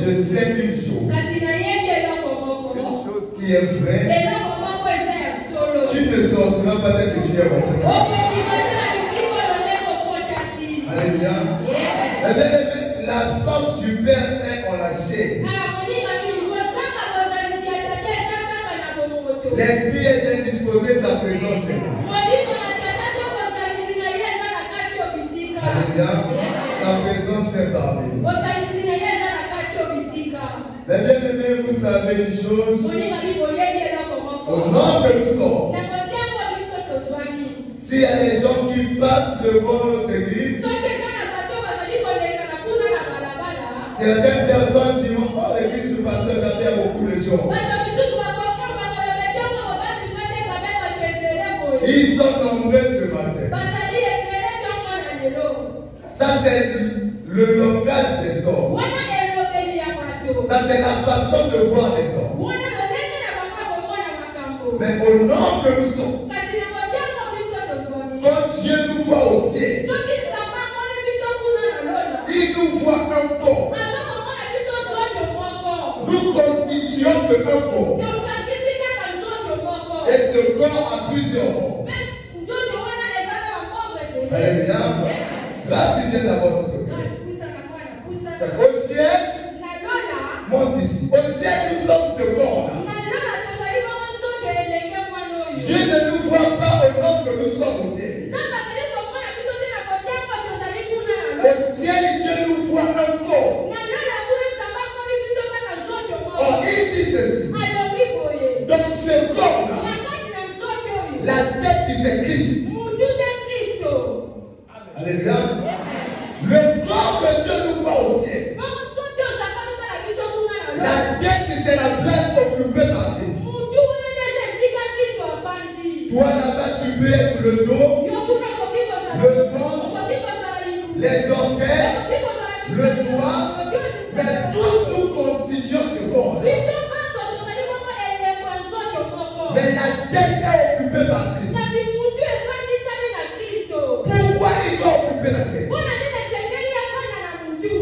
Je sais une chose qui est vraie. Tu ne sortiras pas dès que tu es rentré. Alléluia. L'absence du Père est enlâchée. L'esprit est indisposé, sa présence est là. Alléluia. Sa présence est parmi nous. Mais bien aimé, vous savez une chose. Au nom que nous sommes, s'il y a des gens qui passent devant notre église, certaines personnes diront, oh, l'église du pasteur David, il y a beaucoup de gens. Ils sont nombreux ce matin. Ça, c'est le langage des hommes. Ça, c'est la façon de voir les hommes. Mais au nom que nous sommes, quand Dieu nous voit au ciel, il nous voit un corps. Nous constituons que un corps. Et ce corps a plusieurs membres. Alléluia. Grâce vient d'abord ce corps. Au ciel, monte ici. Au ciel, nous sommes ce corps-là. Dieu ne nous voit pas au nom que nous sommes au ciel. Au ciel, Dieu nous voit un corps. Or, il dit ceci. Dans ce corps-là, la tête c'est Christ. Alléluia. Le corps que Dieu nous voit au ciel. La tête c'est la place occupée par Christ. Toi là-bas tu peux être le dos, le ventre, les orteils, le doigt, mais tous nous constituons ce corps. Mais la tête est occupée par Christ. Pourquoi il doit occuper la tête?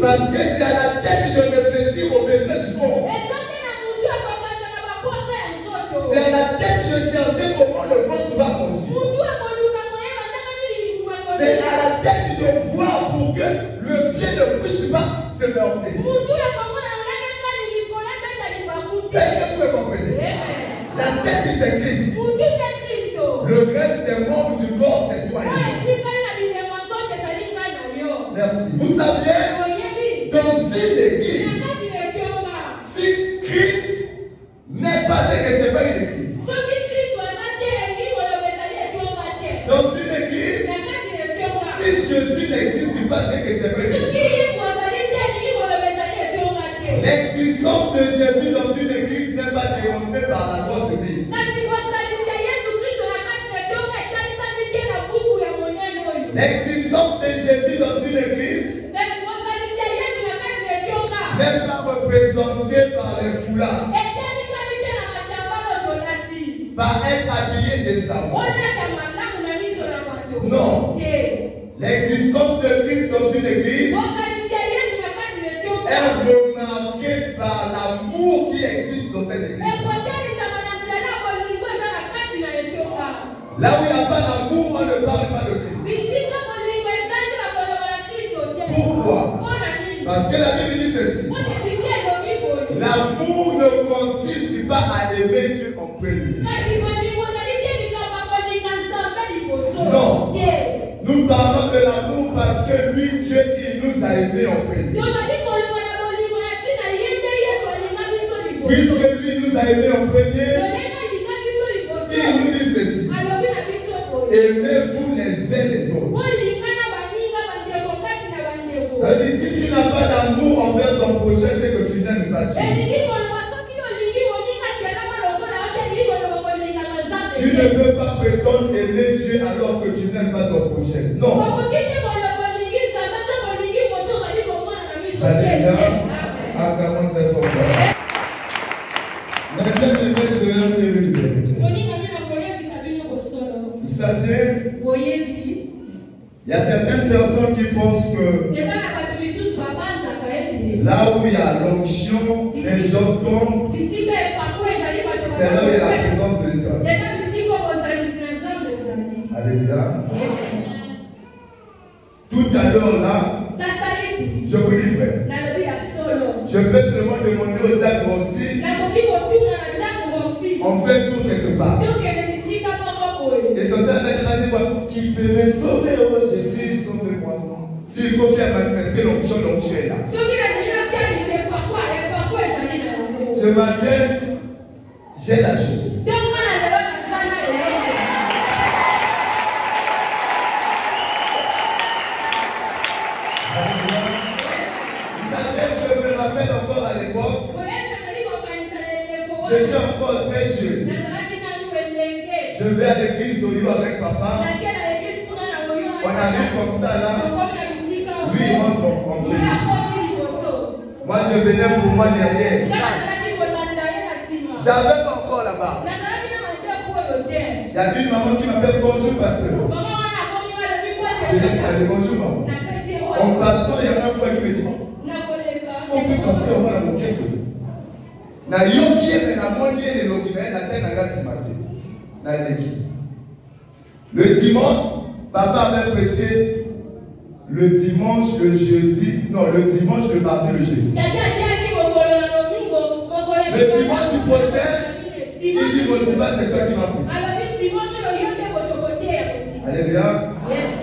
Parce que c'est à la tête de réfléchir aux besoins du corps. C'est à la tête de chercher comment le ventre va manger. C'est à la tête de voir pour que le pied ne puisse pas se heurter. Est-ce que vous me comprenez? La tête c'est Christ. Le reste des membres du corps c'est toi. Merci. Vous saviez, dans une église, si Christ n'est pas ce que c'est pas une église. Dans une église, si Jésus n'existe pas, c'est que c'est pas une église. L'existence de Jésus dans une église n'est pas démontrée par la grosse église. L'existence de Jésus dans une église n'est pas représentée par les foulards, par être habillé de savon. Non. L'existence de Christ dans une église est remarquée par l'amour qui existe dans cette église. Là où il n'y a pas d'amour, on ne parle pas de Christ. Pourquoi? Parce que la Bible dit ceci. L'amour ne consiste pas à aimer Dieu en premier. Non. Nous parlons de l'amour parce que lui, Dieu, il nous a aimés en premier. Puisque lui nous a aimés en premier, il nous dit ceci. Aimez-vous les uns les autres. Ça veut dire, si tu n'as pas d'amour envers ton prochain, c'est que tu n'aimes pas Dieu. Tu Tu ne peux pas prétendre aimer Dieu alors que tu n'aimes pas ton prochain. Non. Alléluia. Acclamons très fort. Maintenant, je vais te dire une vérité. C'est-à-dire, il y a certaines personnes qui pensent que là où il y a l'onction, les gens tombent, c'est là où il y a la présence de l'État. Alléluia. Tout à l'heure là, je vous dis frère, je peux seulement demander aux actes aussi, on fait tout quelque part. Et c'est ça qui peut me sauver, oh Jésus, sauve-moi. S'il faut faire manifester l'onction, l'onction est là. Ce matin, j'ai la chose. Je me rappelle encore à l'époque, j'étais encore très jeune. Je vais à l'église d'Oyo avec papa. On arrive comme ça là. Lui il rentre en premier. Moi je venais pour moi derrière. J'avais pas encore là-bas. Il y a une maman qui m'appelle bonjour pasteur. Je dis salut, bonjour maman. En passant, il y a un frère qui me dit on peut passer au moins la moquette. Na yoki et na moitié de l'ogimé na terre na grâce matin. Le dimanche, papa avait prêché le dimanche, le jeudi, non, le dimanche, le mardi, le jeudi. Le dimanche du prochain, il dit bon, c'est pas c'est toi qui m'as prêché. Alléluia.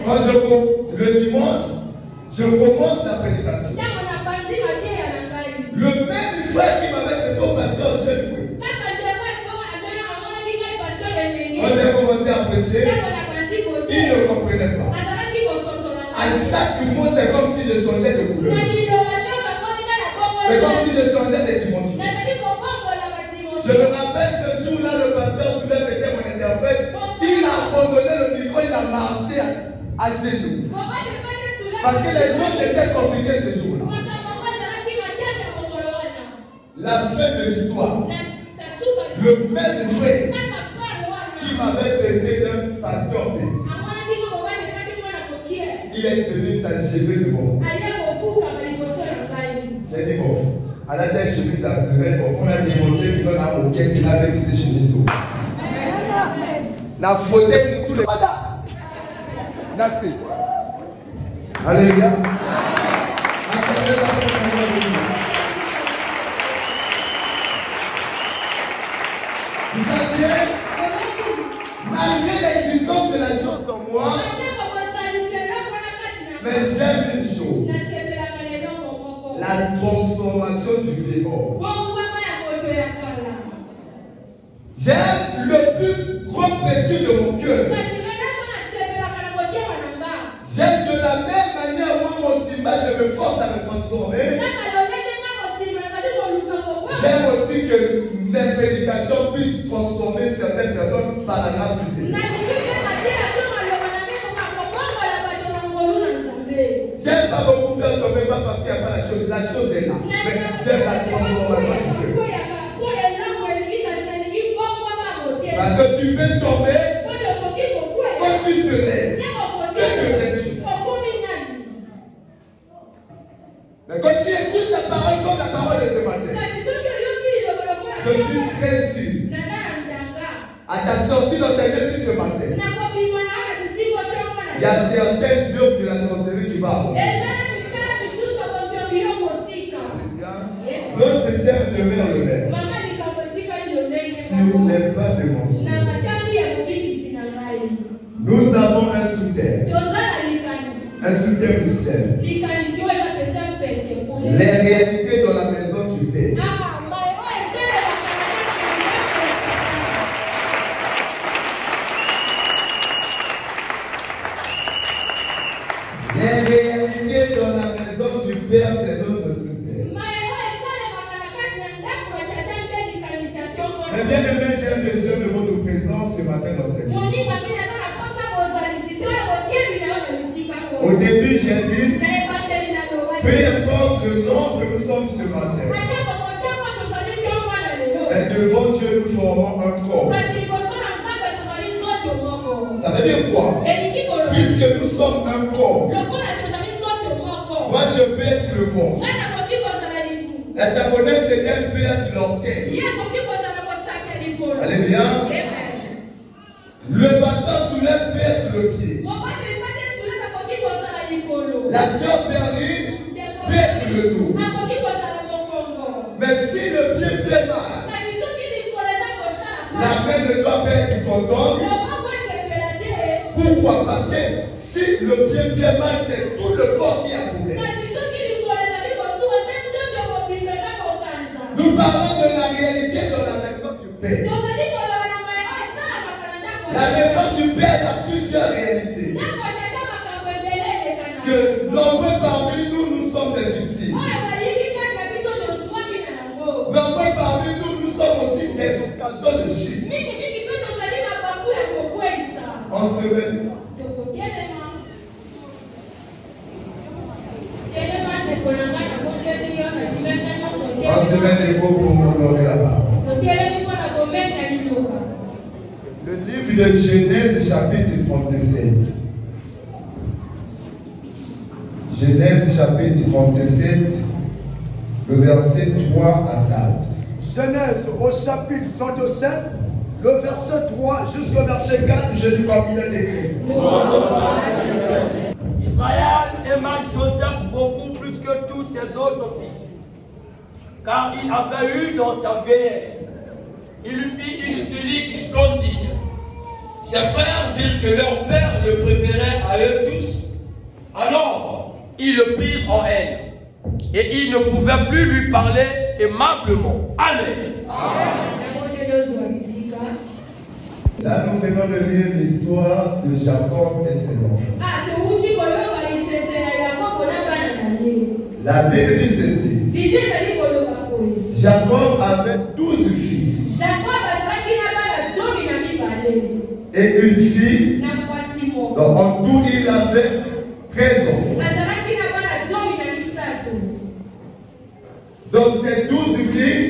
Quand le dimanche, je commence la prédication. Le même frère qui m'avait fait au pasteur, je l'ai pris. Quand j'ai commencé à prêcher, il ne comprenait pas. À chaque mot, c'est comme si je changeais de couleur. C'est comme si je changeais de dimension. Je me rappelle ce jour-là, le pasteur Soulève était mon interprète. Il a abandonné le micro, il a marché à genoux. Parce que les choses étaient compliquées ce jour-là. La fin de l'histoire, le même frère qui m'avait traité d'un pasteur bête, il est venu s'achever devant moi. J'ai dit bon, à la tête chemise à pleurer, on a démontré qu'il a un moquette, il avait mis ses chemises au. La fauteuil, tout le monde. Merci. Alléluia. Vous savez, malgré l'existence de la chose en moi, mais j'aime une chose, la transformation du vivant. J'aime le plus grand plaisir de mon cœur. J'aime de la même manière où mon Simba, je me force à me transformer. J'aime aussi que mes prédications puissent transformer certaines personnes par la grâce de Dieu. J'aime pas beaucoup faire tomber, pas parce qu'il n'y a pas la chose est là. Mais j'aime la transformation du cœur. Parce que tu veux tomber, quand tu te lèves, que fais-tu? Mais quand tu écoutes la parole comme la parole de ce matin, je suis très sûr, à ta sortie dans cette église ce matin, il y a certaines œuvres de la sorcellerie qui vont avoir. Notre terme demeure le même. Sur les pas de mensonge. Nous avons un sous-terre. Un sous-terre du ciel. Les réalités dans la maison du Père. Les réalités dans la maison du Père, c'est notre sous-terre. Mais bien aimé, j'ai besoin de votre présence ce matin dans Au début, j'ai dit, peu importe le nom que nous sommes ce matin, mais devant Dieu, nous formons un corps. Ça veut dire quoi? Puisque nous sommes un corps, moi je peux être le corps. La diaconesse, elle peut être l'orteil. Alléluia. Le pasteur soulève peut être le pied. La sœur Perrine peut être le dos. Mais si le pied fait mal, la main ne doit pas être contente. Pourquoi? Parce que si le pied fait mal, c'est tout le corps qui a problème. Nous parlons de la réalité dans la maison du Père. La maison du Père a plusieurs réalités. Que nombreux parmi nous, nous sommes des victimes. Nombreux parmi nous, nous sommes aussi des occasions de chute. On se met. On se met des mots pour honorer la parole. Le livre de Genèse chapitre 37. Genèse chapitre 37, le verset 3 à 4. Genèse au chapitre 37, le verset 3 jusqu'au verset 4, je dis comme il est écrit. Israël aima Joseph beaucoup plus que tous ses autres fils, car il avait eu dans sa vieillesse. Il lui fit une tunique splendide. Ses frères virent que leur père le préférait à eux tous. Alors, ils le prirent en haine, et ils ne pouvaient plus lui parler aimablement. Amen. Là, nous venons de lire l'histoire de Jacob et ses enfants. La Bible dit ceci. Jacob avait 12 fils et une fille. Donc en tout, il avait 13 enfants. Donc ces 12 fils,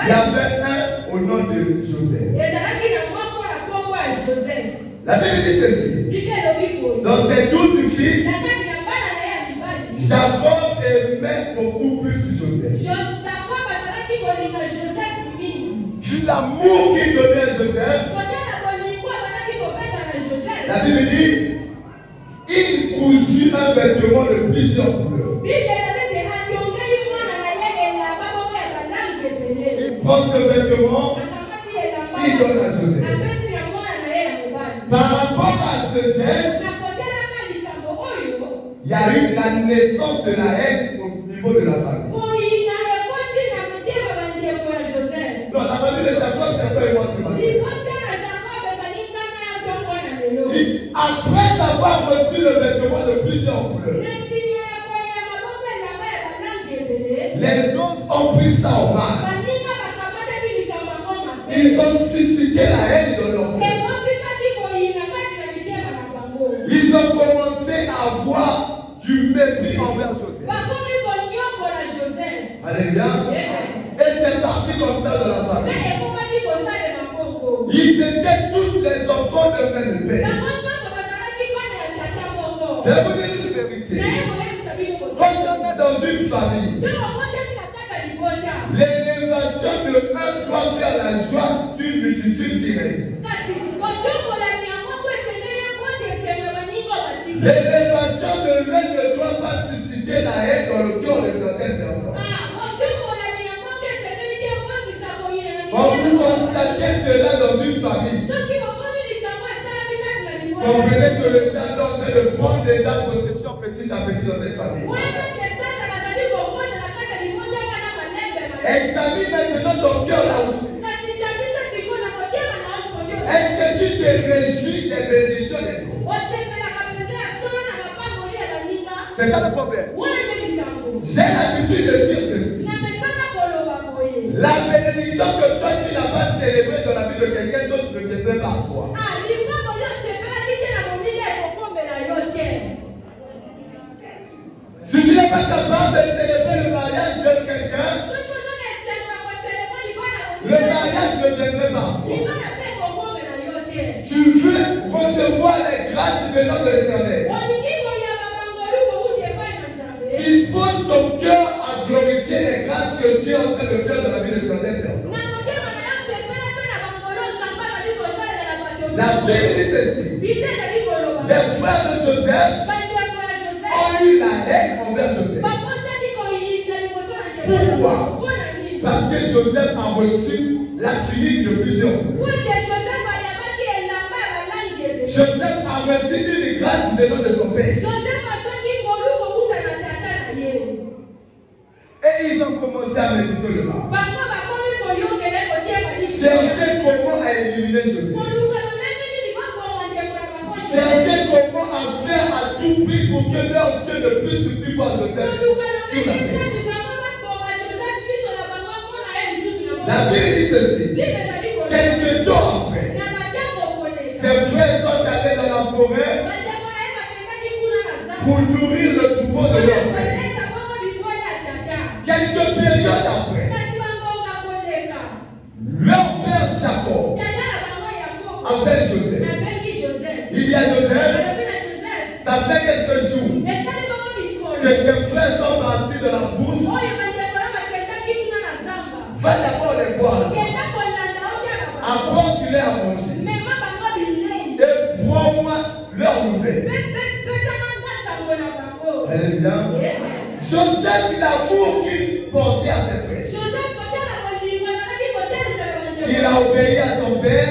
il y avait un au nom de Joseph. La Bible dit ceci. Dans ces 12 fils, Jacob aimait beaucoup plus Joseph. Vu l'amour qu'il donnait à Joseph, la Bible dit, il cousut un vêtement de plusieurs couleurs. Il prend ce vêtement, il donne à Joseph. Par rapport à ce geste, il y a eu la naissance de la haine au niveau de la famille. Non, la famille de Jacob, c'est un peu émotionnel. Après avoir reçu le vêtement de plusieurs couleurs, les autres ont pris ça en main. Ils ont suscité la haine dans leur cœur. Ils ont commencé à avoir du mépris envers Joseph. Alléluia. Et c'est parti comme ça dans la famille. Ils étaient tous les enfants de même père. Je vais vous dire une vérité. Quand on est dans une famille, l'élévation de un doit faire la joie d'une multitude qui reste. L'élévation de l'un ne doit pas susciter la haine dans le cœur de certaines personnes. Quand vous constatez cela dans une famille, comprenez que le diable est en train de prendre déjà possession petit à petit dans cette famille. Examine maintenant ton cœur là-haut. Est-ce que tu te réjouis des bénédictions des autres? C'est ça le problème. J'ai l'habitude de dire ceci. La bénédiction que toi tu n'as pas célébrée dans la vie de quelqu'un d'autre ne viendrait pas à toi. pas capable de célébrer le mariage de quelqu'un, le mariage ne viendrait pas. Tu veux recevoir les grâces venant de l'Éternel. Dispose ton cœur à glorifier les grâces que Dieu est en train de faire dans la vie de certaines personnes. La Bible dit ceci. Les frères de Joseph ont eu la haine envers Joseph. Pourquoi? Parce que Joseph a reçu la tunique de plusieurs. Joseph a reçu une grâce venant de son père. Et ils ont commencé à méditer le mal. Chercher comment à éliminer Joseph. Chercher comment à faire à tout prix pour que leur Dieu ne puisse plus voir Joseph sur la terre. La Bible dit ceci. Quelques temps après, ses frères sont allés dans la forêt pour nourrir le troupeau de leur père. Quelques périodes après, leur père Jacob appelle Joseph. Il y a Joseph, ça fait quelques jours que tes frères sont partis de la bourse. Va d'abord les voir là. Apporte-les à manger. Et prends-moi leur nouvelle. Alléluia. Joseph, l'amour qu'il portait à ses frères. Il a obéi à son père.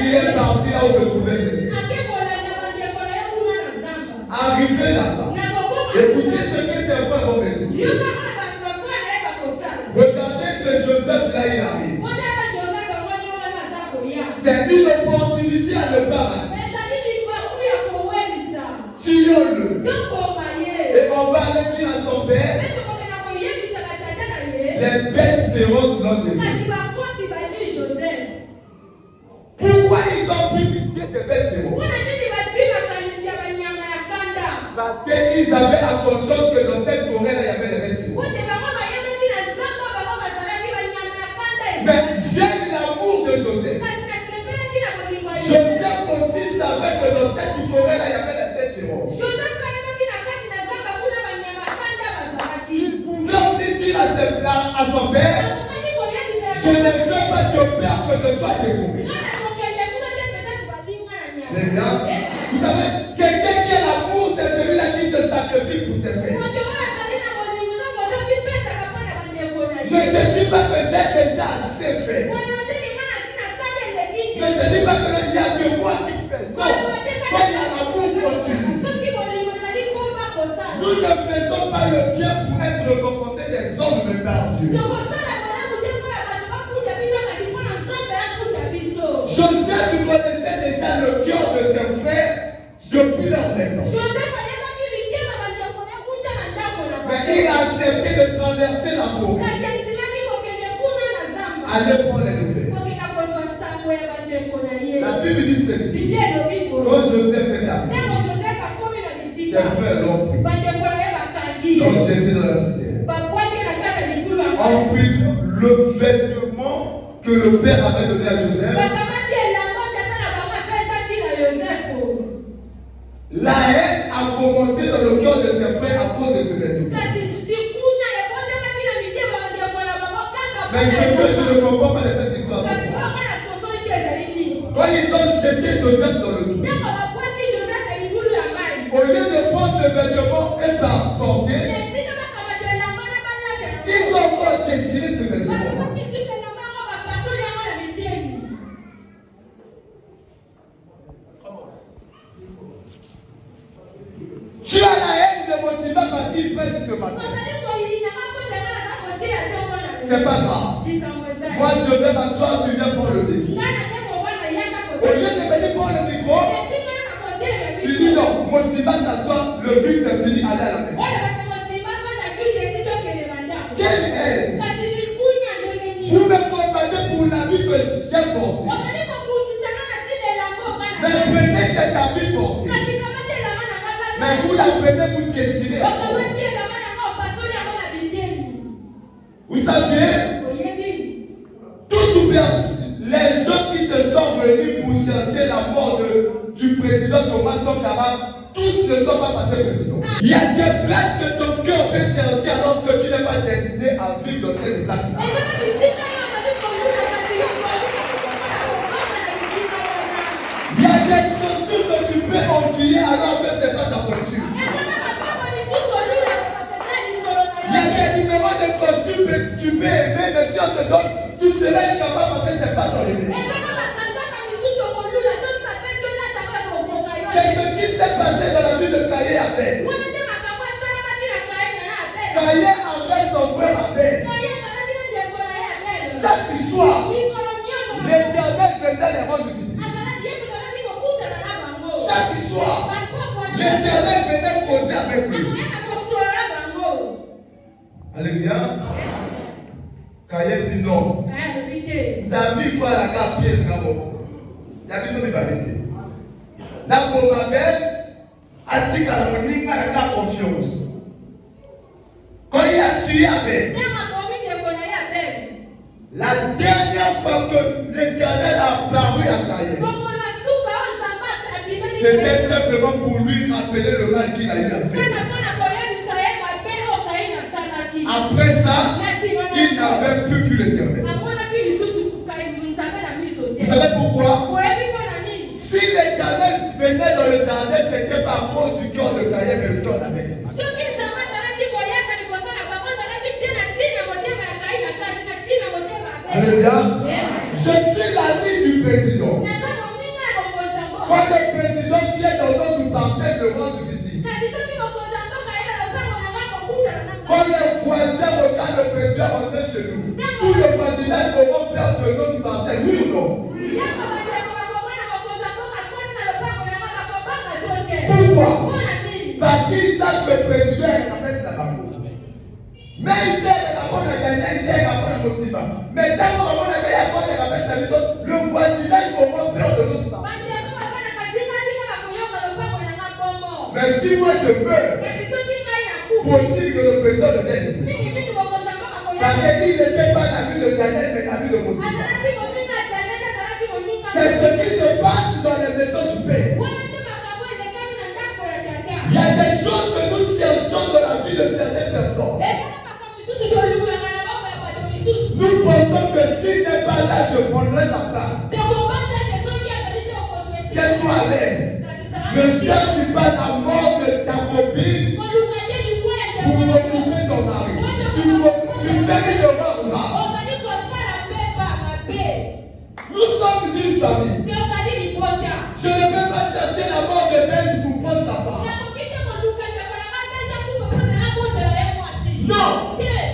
Il est parti là où se trouvait ses frères. Arrivé là-bas, écoutez ce que ses frères vont dire. Regardez ce Joseph là, il arrive. C'est une opportunité à ne pas rater. Tuons-le. Et on va aller dire à son père, les bêtes féroces l'ont dévié. Pourquoi ils ont pris l'idée des bêtes féroces? Parce qu'ils avaient la conscience que dans cette forêt-là, il y avait des bêtes féroces. Mais j'aime l'amour de Joseph. Joseph aussi savait que dans cette forêt-là, il y avait des bêtes féroces. Il pouvait aussi dire à son père, je ne veux pas te perdre que je sois dévoré. Très bien. Vous savez, quelqu'un qui a l'amour, c'est celui-là qui se sacrifie pour ses frères. Ne te dis pas que j'ai déjà assez fait. Ne te dis pas qu'il n'y a que moi qui fais. Non. Quand il y a l'amour continue. Nous ne faisons pas le bien pour être récompensés des hommes par Dieu. Joseph connaissait déjà le cœur de ses frères depuis leur naissance. Mais il a accepté de traverser la forêt. Allez prendre les nouvelles. La Bible dit ceci. Quand Joseph est arrivé, ses frères l'ont pris. L'ont jeté dans la cité. Ont pris le vêtement que le père avait donné à Joseph. La haine a commencé dans le cœur de ses frères à cause de ce vêtement. Mais ce que je ne comprends pas de cette histoire, quand ils ont jeté Joseph dans le trou, au lieu de prendre ce vêtement et par porter, ils ont encore dessiné ce vêtement. Tu as la haine de Mosiba parce qu'il prêche ce matin. C'est pas grave. Moi je vais m'asseoir, tu viens pour le micro. Au lieu de venir pour le micro, tu dis non, Mosiba s'assoit, le but c'est fini, aller à la maison. Quelle haine! Vous me combattez pour l'habit que j'ai porté. Mais prenez cet habit porté. Mais vous l'apprenez, vous dessinez. Vous saviez, les gens qui se sont venus pour chercher la mort du président Thomas Sankara, tous ne sont pas passés président. Il y a des places que ton cœur peut chercher alors que tu n'es pas destiné à vivre dans cette place-là. Il y a des chaussures que tu peux enfiler alors que ce n'est pas ta voiture. Il y a des numéros de costumes que tu peux aimer, mais si on te donne, tu serais incapable parce que ce n'est pas ton numéro. C'est ce qui s'est passé dans la vie de Caïn Abel. Caïn avait son frère Abel. Chaque soir, l'Éternel venait les rendre visite. Chaque soir, l'Éternel venait causer avec lui. Alléluia. Caïn dit non. Nzambi fois la carte pied de Gabo. Il y a besoin de vérité. D'abord, Abel a dit qu'à la confiance. Quand il a tué Abel, la dernière fois que l'Éternel a apparu à Caïn, c'était simplement pour lui rappeler le mal qu'il a eu à faire. Après ça, il n'avait plus vu l'Éternel. Vous savez pourquoi? Si l'Éternel venait dans le jardin, c'était pas à cause du cœur de Caïn, mais le cœur d'Abel. Alléluia. Je suis l'ami du président. Quand le président vient dans notre parcelle de rendre visite, quand les voisins regardent le président rentrer chez nous, tout le voisinage auront peur de notre parcelle, oui ou non? Pourquoi? Parce qu'ils savent que le président est la presse de la banque. Mais il sait que la bonne gagné, il sait la bonne possible. Mais tant qu'on a gagné la bonne presse de la maison, le voisinage aura peur de notre parcelle. Mais si moi je meurs, possible que le président devienne. Parce qu'il n'était pas l'ami de Daniel, mais l'ami de Moussa. C'est ce qui se passe dans les maisons du Père. Il y a des choses que nous cherchons dans la vie de certaines personnes. Nous pensons que s'il n'est pas là, je prendrai sa place. Tiens-toi à l'aise. Ne cherche pas la mort de ta copine pour retrouver ton mari. Tu fais le roi. Nous sommes une famille. Je ne peux pas chercher la mort de Belge pour prendre sa part. Non,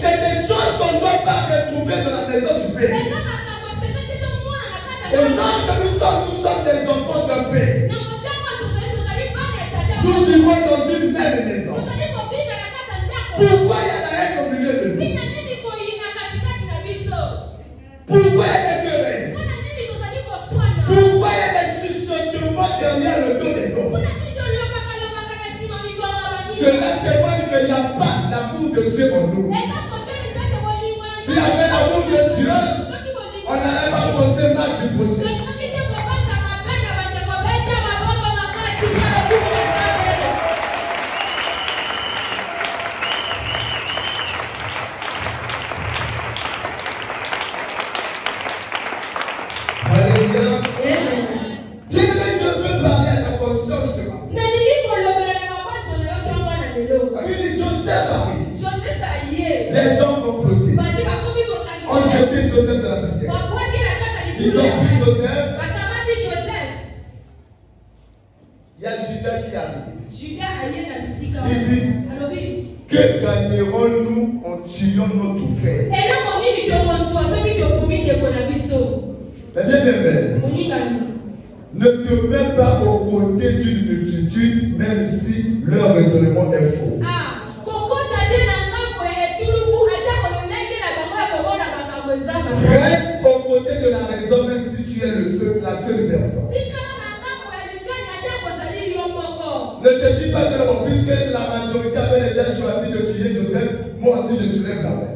c'est des choses qu'on ne doit pas retrouver dans la maison du Père. Et non que nous sommes des enfants d'un Père. Nous vivons dans une même maison. Pourquoi il y a la haine au milieu de nous? Pourquoi il y a des querelles? Pourquoi il y a des chuchotements derrière le dos des hommes? Cela témoigne qu'il n'y a pas l'amour de Dieu en nous. S'il y avait l'amour de Dieu, on n'allait pas penser mal du prochain. Les gens ont comploté. On jeté Joseph dans la cité. Ils ont pris Joseph. Il y a Judas qui arrive. Il dit, que gagnerons-nous en tuant notre frère? Mais bien aimé, ne te mets pas aux côtés d'une multitude, même si leur raisonnement est faux. Reste aux côtés de la raison, même si tu es la seule personne. Ne te dis pas que non, puisque la majorité avait déjà choisi de tuer Joseph, moi aussi je soulève la main.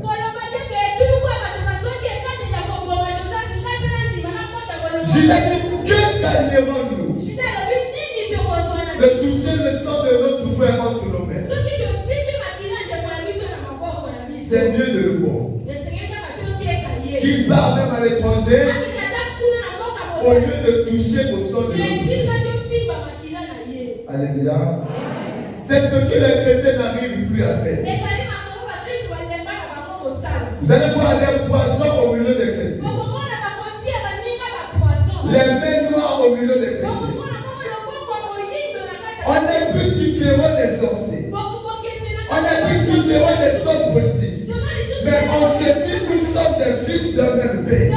Judas dit, que gagnons-nous de toucher le sang de notre frère entre nos mains? C'est mieux de le voir. Qu'il part même à l'étranger au lieu de toucher au sang de notre frère. Alléluia. C'est ce que les chrétiens n'arrivent plus à faire. Vous allez voir les poisons au milieu des chrétiens. Les mains noires au milieu des chrétiens. On n'est plus différent des sorciers. On n'est plus différent des hommes politiques. Mais on se dit nous sommes des fils d'un même père.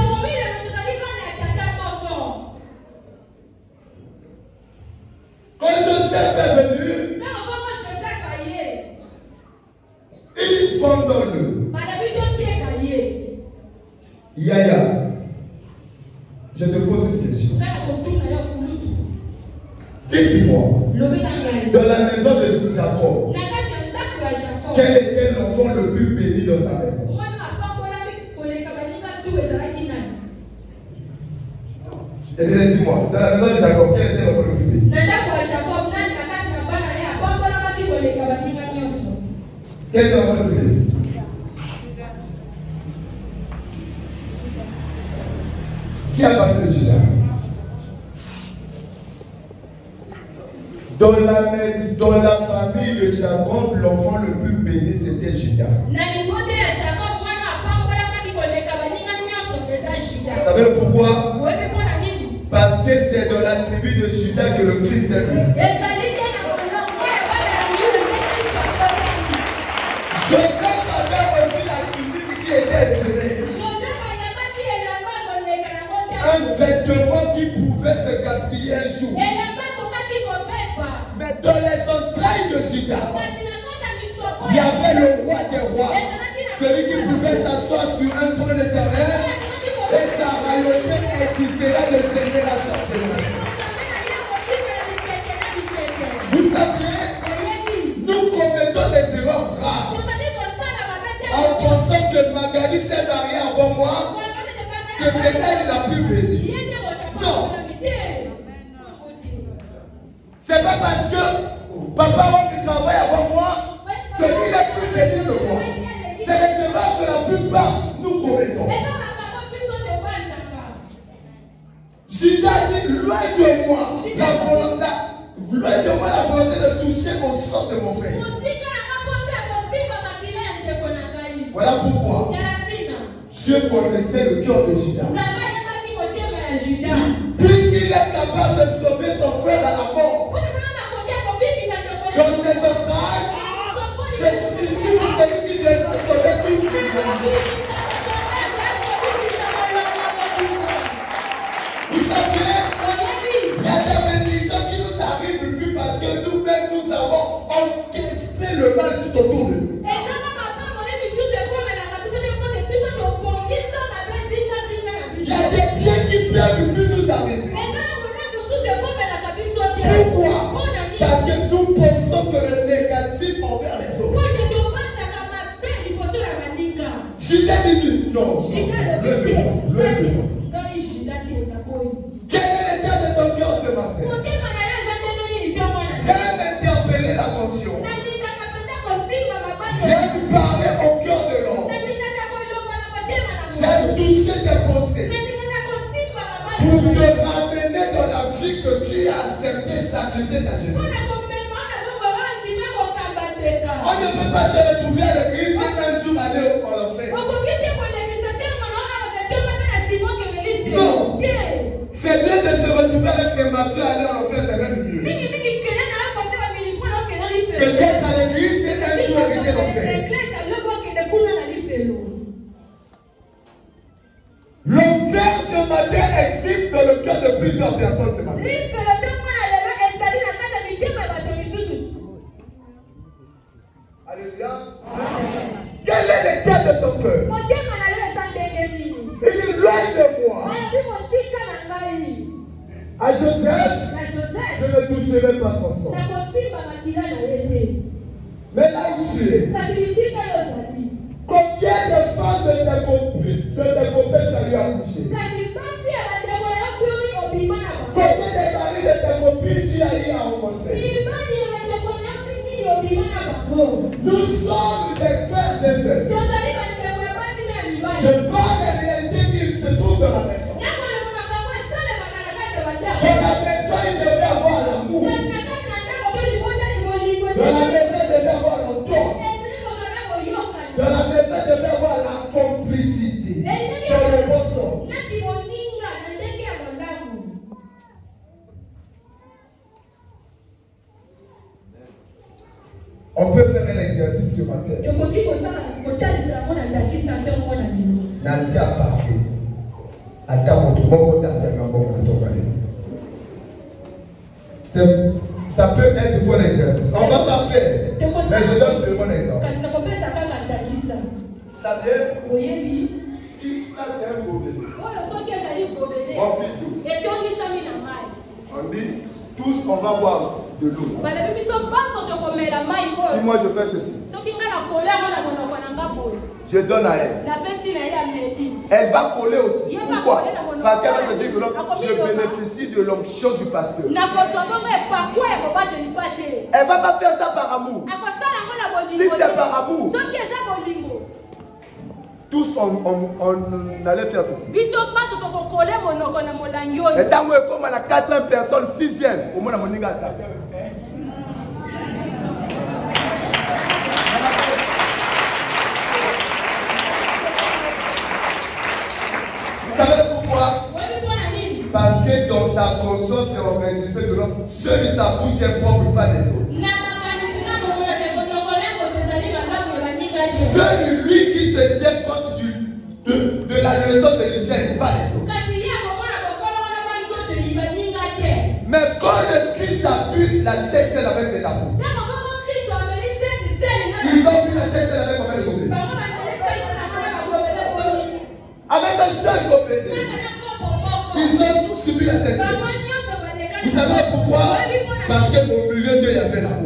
Quand Joseph est venu, il vendons-le. Yaya, je te pose une question. Dis-moi, dans la maison de Jacob, quel était l'enfant le plus béni dans sa maison? Et bien, dis-moi, dans la maison de Jacob, quel était l'enfant le plus béni? Quel était l'enfant le plus béni? Qui a parlé de Judas? Dans la famille de Jacob, l'enfant le plus béni c'était Judas. Vous savez pourquoi? Parce que c'est dans la tribu de Judas que le Christ est venu. Joseph avait aussi la tunique qui était effrayée. Un vêtement qui pouvait se gaspiller un jour. Mais dans les entrailles de Judas, il y avait le roi des rois, celui qui pouvait s'asseoir sur un trône éternel et sa royauté existera de génération en génération. Vous savez, nous commettons des erreurs graves en pensant que Magali s'est mariée avant moi, que c'est elle la plus bénie. Non. C'est pas parce que papa qui travaille avant moi que il est plus béni que moi. C'est les erreurs que la plupart nous commettons. Judas dit, loin de moi la volonté de toucher au sang de mon frère. Voilà pourquoi Dieu connaissait le cœur de Judas. Puisqu'il est capable de sauver son frère à la mort, dans ses entrailles, je suis sûr que celui qui les a sauvés tout le monde. Vous savez, il y a des bénédictions qui nous arrivent plus parce que nous-mêmes nous avons encaissé le mal tout autour de nous. Il y a des biens qui peuvent plus nous arriver. Pourquoi? Parce que nous pensons que le négatif envers les autres. Judas dit non. Levez-moi. Quel est l'état de ton cœur ce matin? J'aime interpeller l'attention. J'aime parler au cœur de l'homme. J'aime toucher tes pensées pour te ramener dans la vie que tu as accepté, sacrifier ta jeunesse. On ne peut pas se retrouver à l'église et un jour aller au l'enfer. Non. C'est bien de se retrouver avec les maçons et aller en enfer, c'est même mieux. Que d'être à l'église et un jour arriver en enfer. L'enfer ce matin existe dans le cœur de plusieurs personnes ce matin. Alléluia. Quel est l'état de ton cœur? Il est loin de moi. À Joseph, toucherai pas son sang. Mais là où tu es, combien de femmes de tes copines tu as eu à coucher? Combien de maris de tes copines tu as eu à rencontrer? Nous sommes des frères et sœurs. Je parle des réalités qui se trouvent dans la maison. Dans la maison, il devait avoir l'amour. Dans la maison, il devait avoir l'entente. Dans la maison, il devait avoir la complicité. Dans le bon sens. On peut faire un exercice ce matin. Nanti a parlé. Attends, ça peut être un bon exercice. On ne va pas faire. Mais je donne le bon exemple. Ça vient. Si ça c'est un problème. On dit, tous on va boire de l'eau. Si moi je fais ceci, je donne à elle. Elle va coller aussi. Pourquoi? Parce qu'elle va se dire que je bénéficie de l'onction du pasteur. Elle va pas faire ça par amour. Si c'est par amour, tous on allait faire ceci. Et tant que comme à la 4e personne, 6e, au moins la moninga. Vous savez pourquoi? Parce que dans sa conscience c'est enregistré que celui de sa bouche est propre, pas des autres. Celui qui se tient compte de la leçon de l'hygiène, pas les autres. Mais quand le Christ a bu la Sainte Seine avec des amours, ils ont bu la Sainte Seine avec combien de gobelets? Avec un seul gobelet. Ils ont tous subi la Sainte Seine. Vous savez pourquoi? Parce que au milieu d'eux, il y avait l'amour.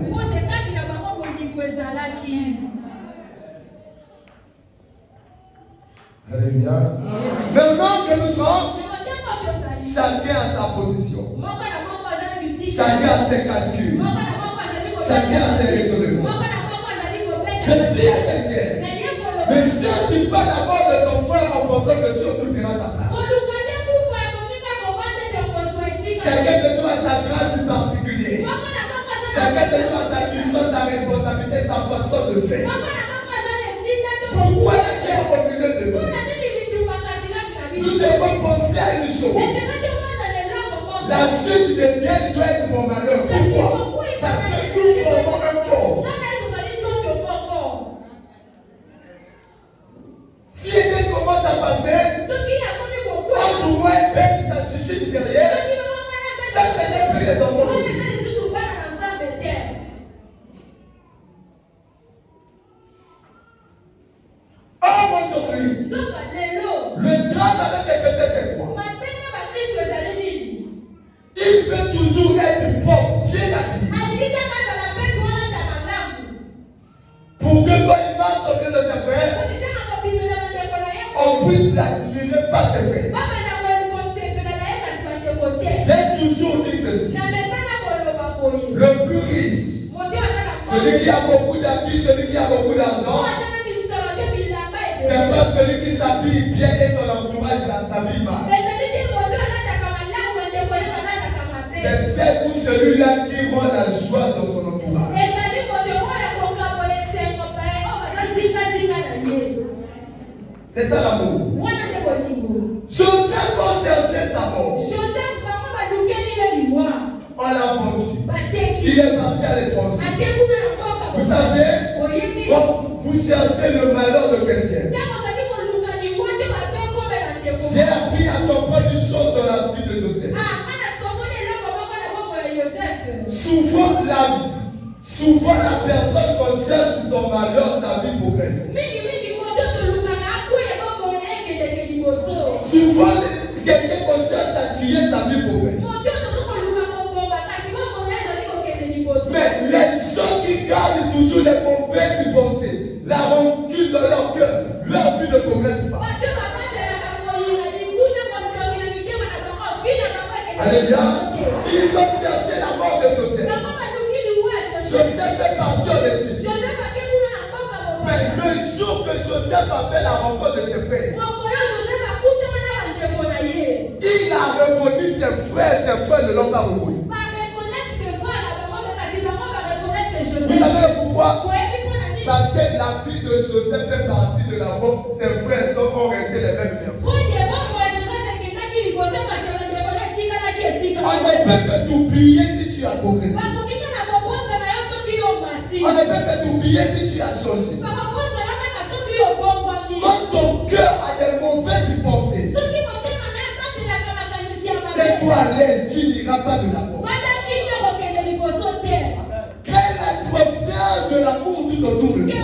Alléluia. Maintenant que nous sommes, chacun a sa position. Chacun a ses calculs. Chacun a ses raisonnements. Je dis à quelqu'un, ne cherche pas la mort de ton frère en pensant que Dieu t'ouvrira sa place. Chacun de nous a sa grâce particulière. Chacun de nous a sa mission, sa responsabilité, sa façon de faire. Pourquoi la guerre au milieu de nous? Nous devons penser à une chose. La chute de Dieu doit être mon malheur. Pourquoi? Parce que nous formons un corps. Si elle commence à passer, entre moi et Père, ça chuchote derrière, ça ne fait plus les enfants. Or aujourd'hui, le drame avec les pétés, c'est quoi? Il veut toujours être propre, bien habillé. Pour que quand il marche au milieu de ses frères, on puisse l'admirer par ses frères. J'ai toujours dit ceci. Le plus riche, celui qui a beaucoup d'habits, celui qui a beaucoup d'argent, c'est pas celui qui s'habille bien et son entourage s'habille mal. C'est pour celui-là qui rend la joie dans son entourage. C'est ça l'amour. Joseph va chercher sa mort. On l'a vendu. Il est parti à l'étranger. Vous savez, quand vous cherchez le malheur de quelqu'un, j'ai appris à comprendre une chose dans la vie de Joseph. Souvent la personne qu'on cherche son malheur, sa vie progresse. Souvent quelqu'un qu'on cherche à tuer, sa vie progresse. Joseph a fait la rencontre de ses frères, il a reconnu ses frères ne l'ont pas reconnu. Vous savez pourquoi? Parce que la fille de Joseph fait partie de la vôtre, ses frères sont restés les mêmes personnes. On ne peut que t'oublier si tu as progressé. On ne peut que t'oublier si tu as changé. Quand ton cœur a des mauvaises pensées, c'est toi à l'aise, tu n'iras pas de l'avant. Quelle atmosphère de l'amour tout autour de toi.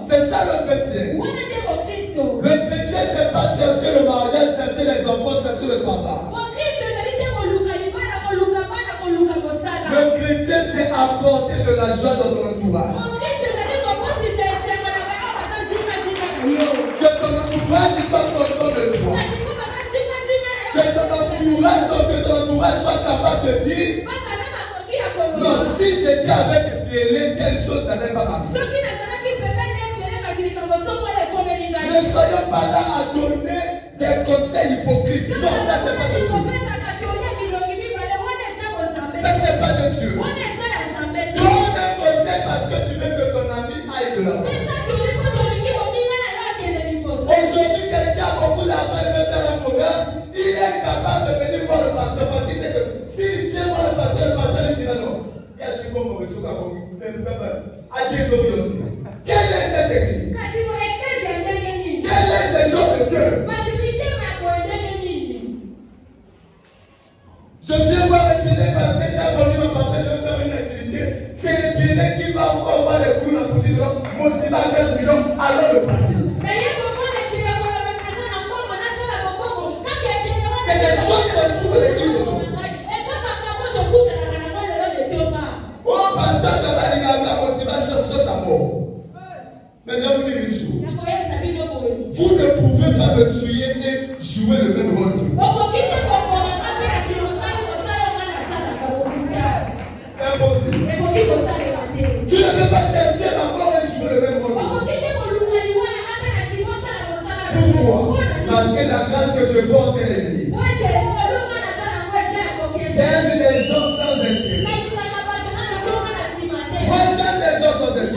C'est ça le chrétien. Le chrétien, c'est pas chercher le mariage, chercher les enfants, chercher le papa. Le chrétien, c'est apporter de la joie dans ton entourage. Que ton entourage soit content de toi. Que ton entourage soit capable de dire non, si j'étais avec Pielé, telle chose n'allait pas marcher. Ne soyons pas là à donner des conseils hypocrites. Non, ça c'est pas de Dieu. Ça c'est pas de Dieu. Donne un conseil parce que tu veux que ton ami aille de l'avant. Aujourd'hui, quelqu'un a beaucoup d'argent, il veut faire un commerce, il est capable de venir voir le pasteur parce qu'il sait que s'il vient voir le pasteur lui dira non. Il y a du bon comme ça, quelle est cette église? Quel est ce genre de cœur? Je viens voir les Piélés passer, j'ai voulu me passer, je vais faire une activité. C'est les Piélés qui vont encore voir les coups dans la position. Mon si va faire du long, alors le parti. C'est des choses qu'on trouve à l'église aujourd'hui. Oh, pasteur, tu vas aller garder, mon si va chercher sa mort. Mais je vous dis une chose. Vous ne pouvez pas me tuer et jouer le même rôle que moi. C'est impossible. Tu ne peux pas chercher ma mort et jouer le même rôle que moi. Pourquoi? Parce que la grâce que je porte est liée. J'aime les gens sans intérêt. Moi j'aime les gens sans intérêt.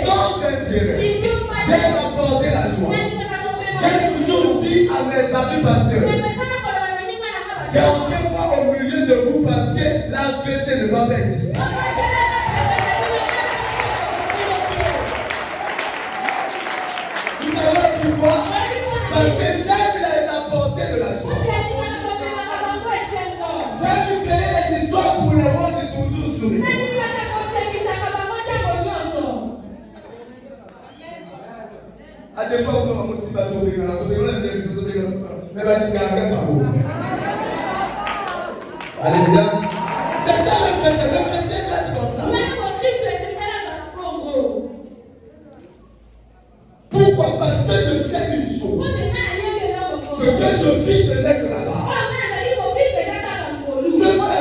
Sans intérêt. J'aime apporter la joie. J'ai toujours dit à mes amis pasteurs, gardez-moi au milieu de vous parce que l'AVC ne va pas exister. Vous savez pourquoi? Parce que j'aime les apporter de la joie. J'aime créer les histoires pour les rendre toujours sourire. À des fois, on va aussi battre au bégala. Alléluia. C'est ça le chrétien. Le chrétien doit être comme ça. Pourquoi? Parce que je sais une chose. Ce que je vis, ce n'est que la loi. C'est vrai.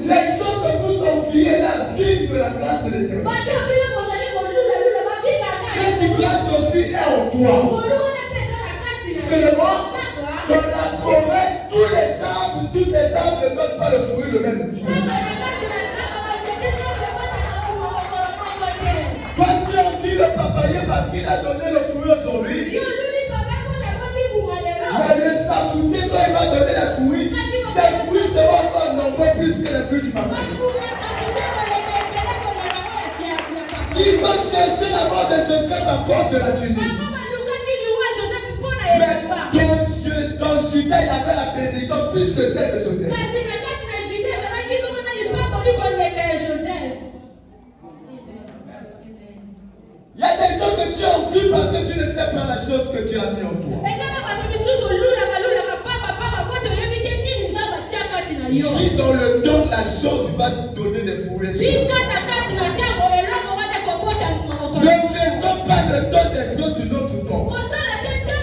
Les choses que vous enviez là vivent de la grâce de l'Éternel. Cette grâce aussi est en toi. Seulement, dans la forêt, toutes les arbres ne donnent pas le fruit le même jour. Toi, tu envies le papayer parce qu'il a donné le fruit aujourd'hui. Mais le saboutier, quand il va donner les fruits, ses fruits seront encore nombreux plus que les fruits du papayer. Ils ont cherché la mort de Joseph à cause de la tunique. Mais dans Judas, il avait la bénédiction plus que celle de Joseph. Il y a des gens que tu as envie parce que tu ne sais pas la chose que Dieu a mis en toi. Vis dans le don, la chose va te donner des fruits. Ne faisons pas le don des autres de notre don.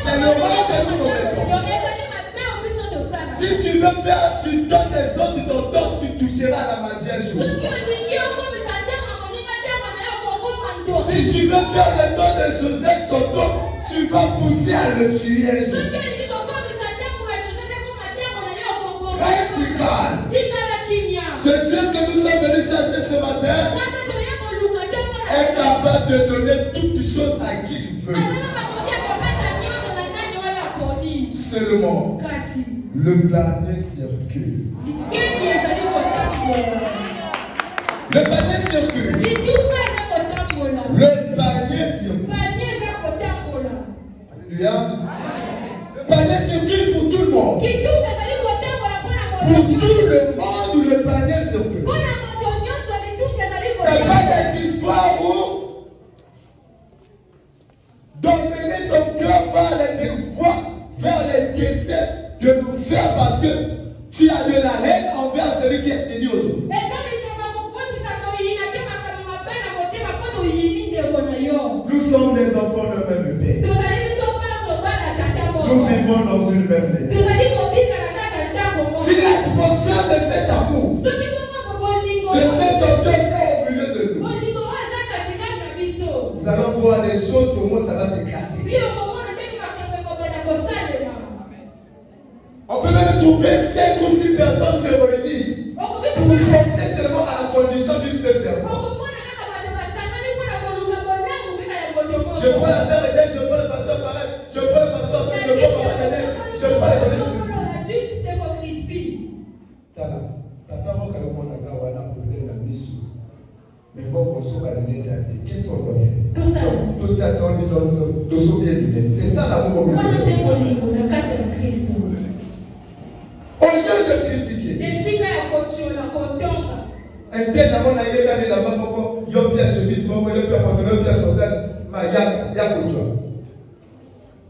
C'est le rôle que nous commettons. Si tu veux faire du don des autres ton don, tu toucheras la magie un jour. Si tu veux faire le don de Joseph, ton don, tu vas pousser à le tuer. Reste calme. Ce Dieu que nous sommes venus chercher ce matin est capable de donner toutes choses à qui il veut. Seulement, le panier circule. Le panier circule. Le panier circule. Alléluia. Le panier circule pour tout le monde. Pour tout le monde, le panier circule. Ce n'est pas des histoires où dominer ton cœur vers les décès de nous faire parce que tu as de la haine envers celui qui est venu aujourd'hui. Nous sommes des enfants de même père. Nous vivons dans une même maison. Si l'atmosphère de cet amour, de cet obéissance au milieu de nous, nous allons voir des choses au moins ça va s'éclater. On peut même trouver 5 ou 6 personnes se réunissent pour penser seulement à la condition d'une seule personne. Je prends la sœur Eden, je prends le pasteur Pareil, je prends le pasteur, je prends le pasteur, je prends le pasteur. Tata roka le monde a wana problème na misu. Mais bon, on se va donner d'aide. Qu'est-ce qu'on doit faire? Tout ça, c'est ça l'amour au milieu. Au lieu de critiquer, un tel amour n'a pas été là-bas, il y a bien chemise, il y a bien pantalon, bien chandail, il y a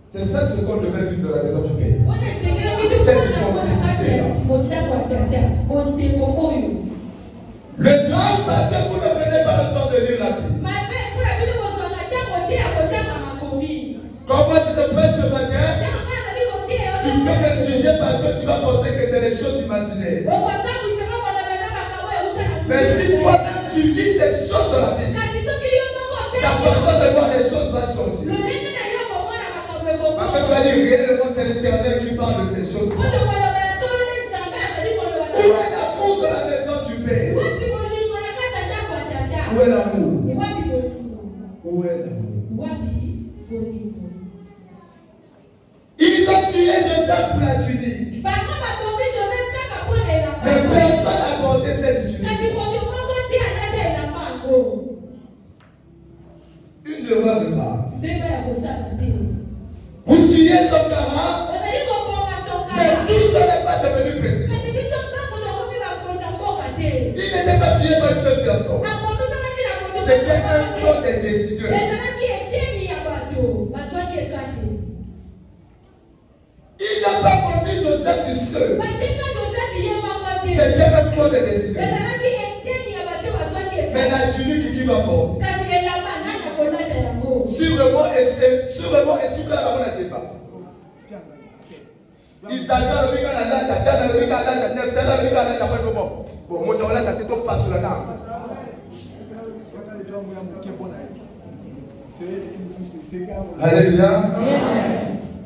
c'est ça ce qu'on devait vivre dans la maison du Père. Cette complicité-là. Le drame, parce que vous ne prenez pas le temps de lire la Bible. Comme moi je te prête ce matin, tu peux me juger parce que tu vas penser que c'est des choses imaginaires. Mais si toi-même tu lis ces choses de la Bible, ta façon de voir les choses va changer. Après tu vas dire, réellement c'est l'Éternel qui parle de ces choses. Où est l'amour de la maison du Père? Où est l'amour? Où est l'amour? Ils ont tué Joseph pour la tunique. Mais personne n'a porté cette tunique. Une erreur grave. Vous tuez son camarade, mais tout ça n'est pas devenu président. Il n'était pas tué par une seule personne. C'était un plan des décideurs. Il n'a pas conduit Joseph du seul. C'était un plan des décideurs. Mais la tunique qui va porter. Sûrement et sûrement la débat. Il s'agit de la Alléluia.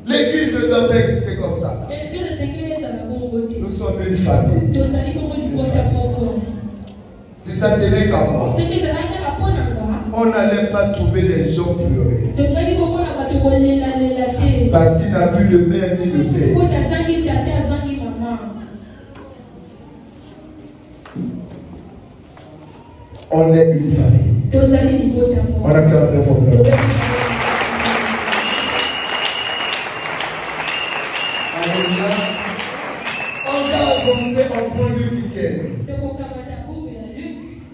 L'église ne doit pas exister comme ça. Nous sommes une famille. Si ça tenait qu'à moi, on n'allait pas trouver les gens pleurer. Parce qu'il n'a plus de mère ni de père. On est une famille. On acclame de vos pleurs. Alléluia. On va avancer, on prend Luc 15.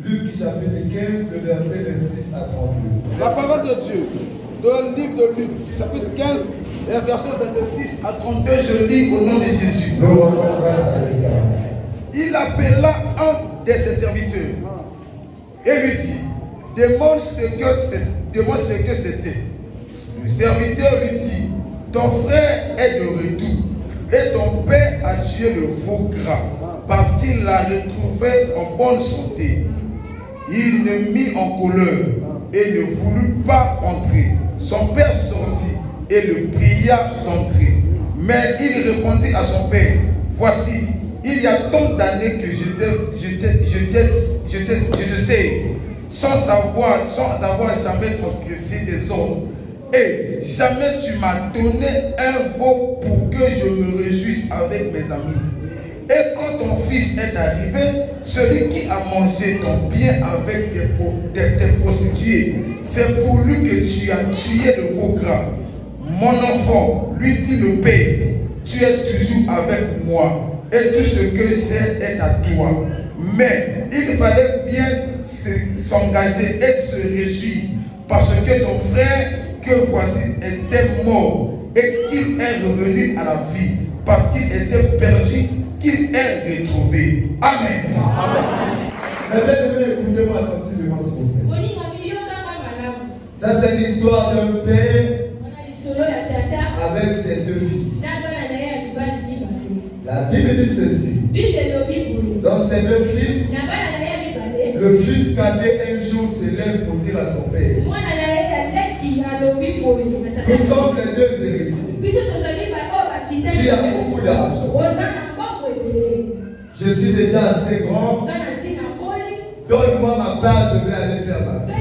Luc chapitre 15, le verset 26 à 32. La parole de Dieu, dans le livre de Luc, chapitre 15, verset 26 à 32, je lis au nom de Jésus. Il appela un de ses serviteurs et lui dit, demande ce que c'était. Le serviteur lui dit, ton frère est de retour et ton père a tué le veau gras parce qu'il l'a retrouvé en bonne santé. Il le mit en colère et ne voulut pas entrer. Son père sortit et le pria d'entrer. Mais il répondit à son père, voici, il y a tant d'années que je te sais, sans avoir jamais transgressé tes ordres. Et jamais tu m'as donné un veau pour que je me réjouisse avec mes amis. Et quand ton fils est arrivé, celui qui a mangé ton bien avec tes prostituées, c'est pour lui que tu as tué le veau gras. Mon enfant, lui dit le père, tu es toujours avec moi, et tout ce que j'ai est à toi. Mais il fallait bien s'engager et se réjouir, parce que ton frère, que voici, était mort, et qu'il est revenu à la vie, parce qu'il était perdu, qu'il est retrouvé. Amen. Amen. Mais bien aimé, écoutez-moi attentivement, s'il vous plaît. Ça, c'est l'histoire d'un père avec ses deux fils. La Bible dit ceci. Dans ses deux fils, le fils cadet un jour se lève pour dire à son père, nous sommes les deux héritiers. Tu as beaucoup d'argent. Je suis déjà assez grand. Donne-moi ma part, je vais aller faire ma vie.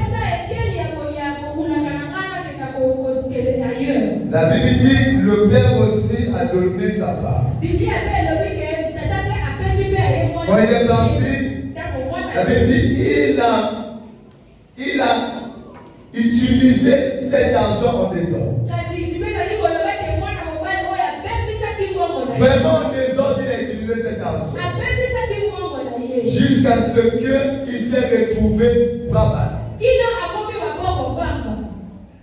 La Bible dit le père aussi a donné sa part. Quand il est parti, la Bible dit il a utilisé cet argent en désordre. Vraiment en désordre, il a utilisé cet argent. Jusqu'à ce qu'il s'est retrouvé bravade.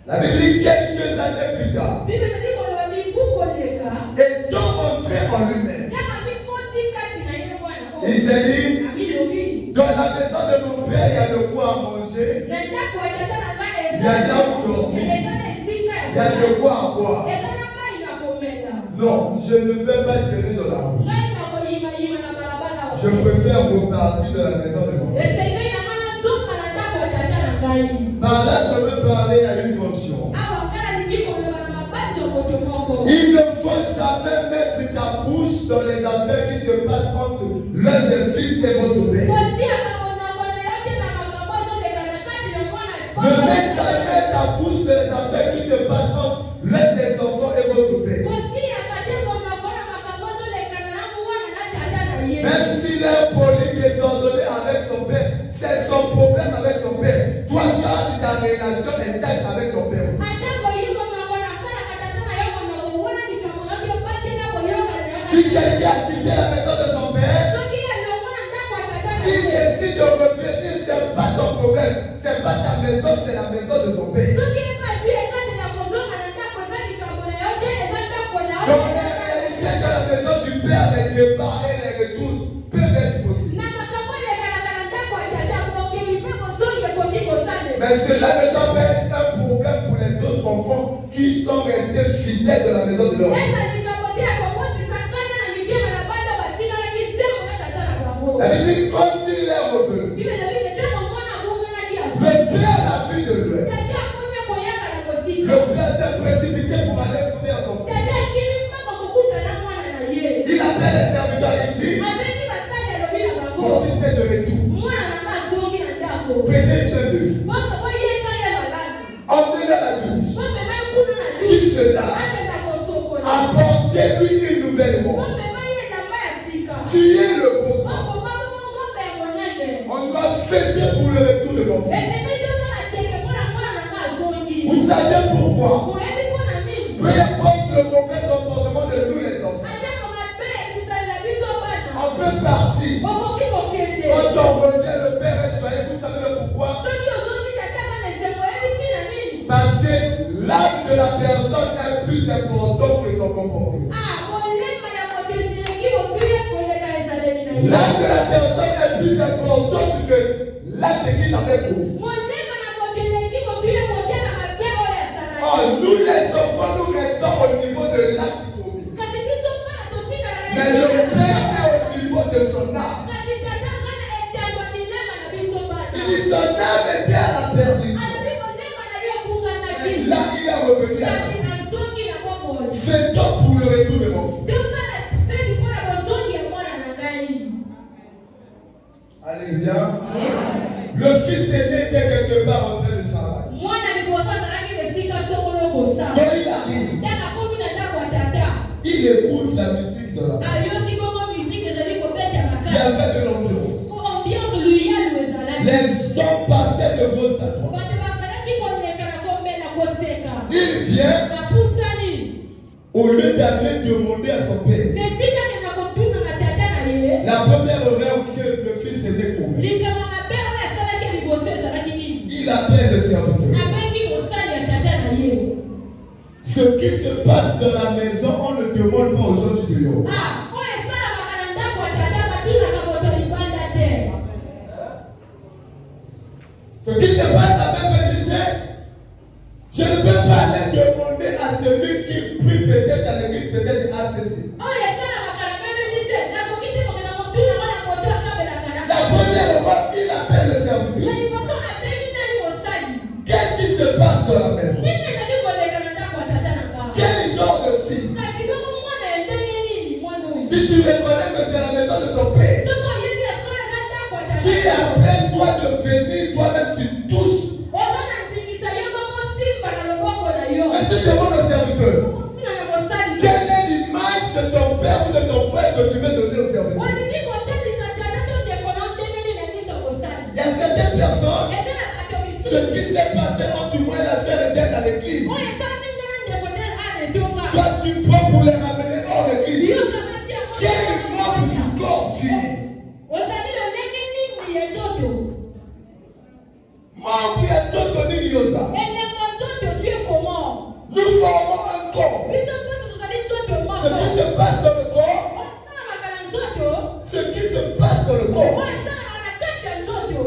La Bible dit quelques années plus tard, étant entré en lui-même, il s'est dit, dans la maison de mon père, il y a de quoi manger, il y a là où dormir, il y a de quoi boire. Non, je ne vais pas traîner dans la rue. Je préfère repartir de la maison de mon père. Par là, je veux parler à une conscience. Il ne faut jamais mettre ta bouche dans les affaires qui se passent entre l'un des fils et votre père. Ne mets jamais ta bouche dans les affaires qui se passent entre l'un des enfants et votre père. Même s'il est poli, désordonné avec son père, c'est son problème avec son père. Toi, garde ta relation intacte avec ton père. Si quelqu'un a quitté la maison de son père, s'il décide de revenir, ce n'est pas ton problème. Ce n'est pas ta maison, c'est la maison de son père. Donc, la réalité de la maison du père, les départs et les retours peuvent être possibles. Mais cela ne doit pas être un problème pour les autres enfants qui sont restés fidèles de la maison de leur père. La Bible dit, quand il est revenu, le père a vu de loin. Le père s'est précipité pour aller trouver son fils. Il appelle les serviteurs et dit, mon fils est de retour. Prenez ce d'eux. Emmenez la douche. Qui se lave. Apportez-lui une nouvelle mort. Tuez le pauvre. On m'a fêté pour le retour de mon fils. Vous savez pourquoi? Peu importe le mauvais comportement de tous les enfants, on peut partir. Quand on revient, le père est choyé. Vous savez pourquoi? Parce que l'âme de la personne est plus importante que son comportement. L'âme de la personne est plus importante que l'acte qu'il avait commis. Oh, nous les enfants, nous restons au niveau de l'acte commis. Mais le père est au niveau de son âme. Il dit son âme est bien à la perdition. Alléluia. Le fils aîné était quelque part en train de travailler. Quand il arrive, il écoute la musique de la maison. Il y avait de l'ambiance. Les hommes passaient de gauche à droite. Il vient, au lieu d'aller demander à son père, la première erreur que le fils aîné commet, il appelle le serviteur. Ce qui se passe dans la maison, on ne demande pas aux gens du dehors. Ce qui se passe avec Jésus, je ne peux pas aller demander à celui qui prie peut-être à l'église, peut-être à ceci. La première fois, il appelle le serviteur. Qu'est-ce qui se passe dans la maison? Quel genre de fils? Si tu reconnais que c'est la maison de ton père, tu appelles toi de venir, toi-même tu touches. Mais tu demandes au serviteur, quelle est l'image de ton père ou de ton frère que tu veux donner au serviteur? Il y a certaines personnes, ce qui s'est passé entre moi et la sœur était à l'église. Toi tu prends pour les ramener hors l'église. Quel membre du corps tu es? Membre ya Toto Niliosa. Nous formons un corps. Ce qui se passe dans le corps, ce qui se passe dans le corps,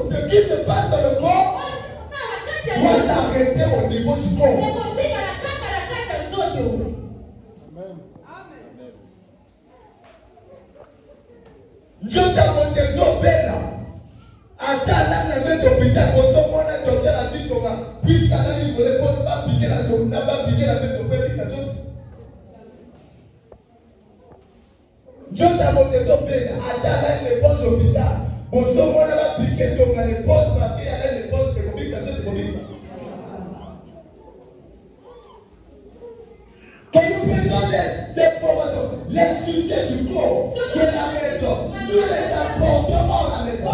ce qui se passe dans le corps doit s'arrêter au niveau du corps. Dieu t'a monté son père. Atala na mettre hôpital, on se voit un docteur a dit comment, puisqu'à la ligne, ne pose pas piquer la tombe, n'a pas piqué la mettre au père, ça tombe. Dieu t'a monté son père. Atala une réponse au hôpital. On se voit là piquer ton réponse parce qu'il y a une réponse, c'est comme ça, c'est comme ça. Quand nous faisons des informations, les sujets du corps de la maison, nous les apportons à la maison.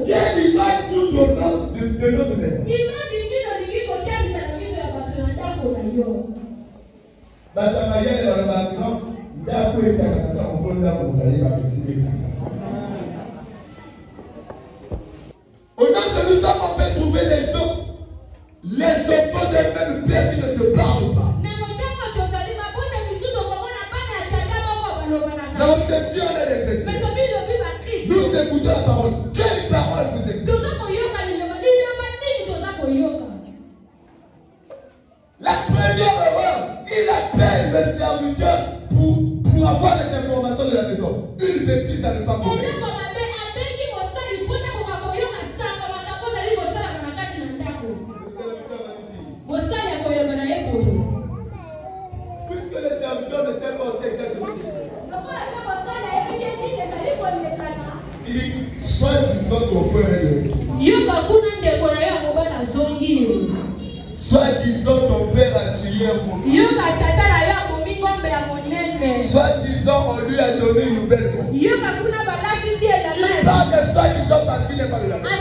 Quelle image nous donnons de notre maison? Au nom que nous sommes en fait trouver des gens, les enfants d'un même père qui ne se parlent pas. Dans cette vie, on est des chrétiens. Nous écoutons la parole. Quelle parole vous écoutez? La première erreur, il appelle le serviteur pour avoir les informations de la maison. Une bêtise à ne pas commettre. Puisque le serviteur ne sait pas c'est exactement ce que c'est. Il dit, soi-disant ton frère est de retour. Soi-disant ton père a tué un faux. Soi-disant on lui a donné une nouvelle mort. Il parle de soi-disant parce qu'il n'est pas de la maison.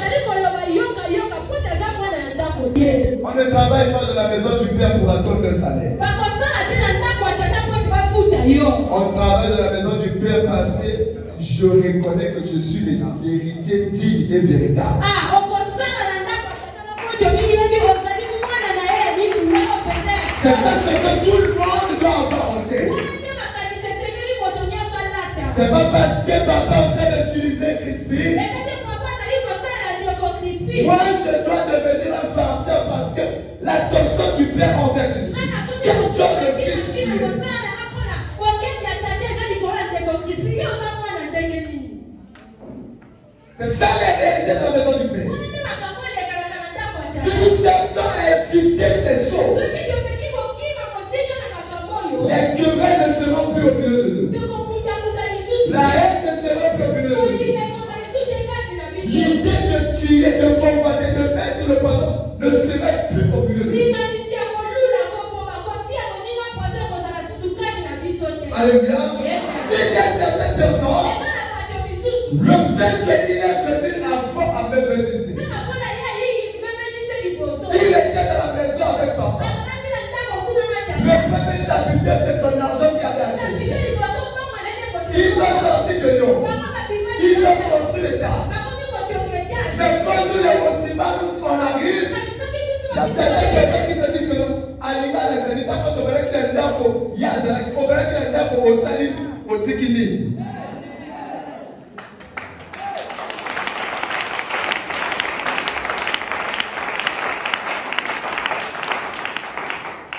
On ne travaille pas de la maison du père pour attendre un salaire. On travaille de la maison du père parce que je reconnais que je suis l'héritier digne et véritable. C'est ça ce que tout le monde doit avoir en tête. C'est pas parce que papa est en train d'utiliser Christine. Moi je dois devenir un farceur parce que l'attention du père envers Christine. Quel genre de fils tu es? C'est ça les réalités de la maison du père. Si nous cherchons à éviter ces choses, les querelles ne seront plus au milieu de nous. La haine ne sera plus au milieu de nous. ne serait plus au milieu de nous. Alléluia. Il y a certaines personnes, le fait qu'il est venu avant à me faire ici. Il était dans la maison avec papa. Le premier chapitre, c'est son argent qui a lâché. Ils ont sorti de l'eau. Ils ont construit l'état. Mais quand nous les considérons, nous on arrive, il y a certaines personnes qui se disent que non. Alima les sanitaires, quand on verra qu'il y a un dako, il y a un dako au salut, au tikini.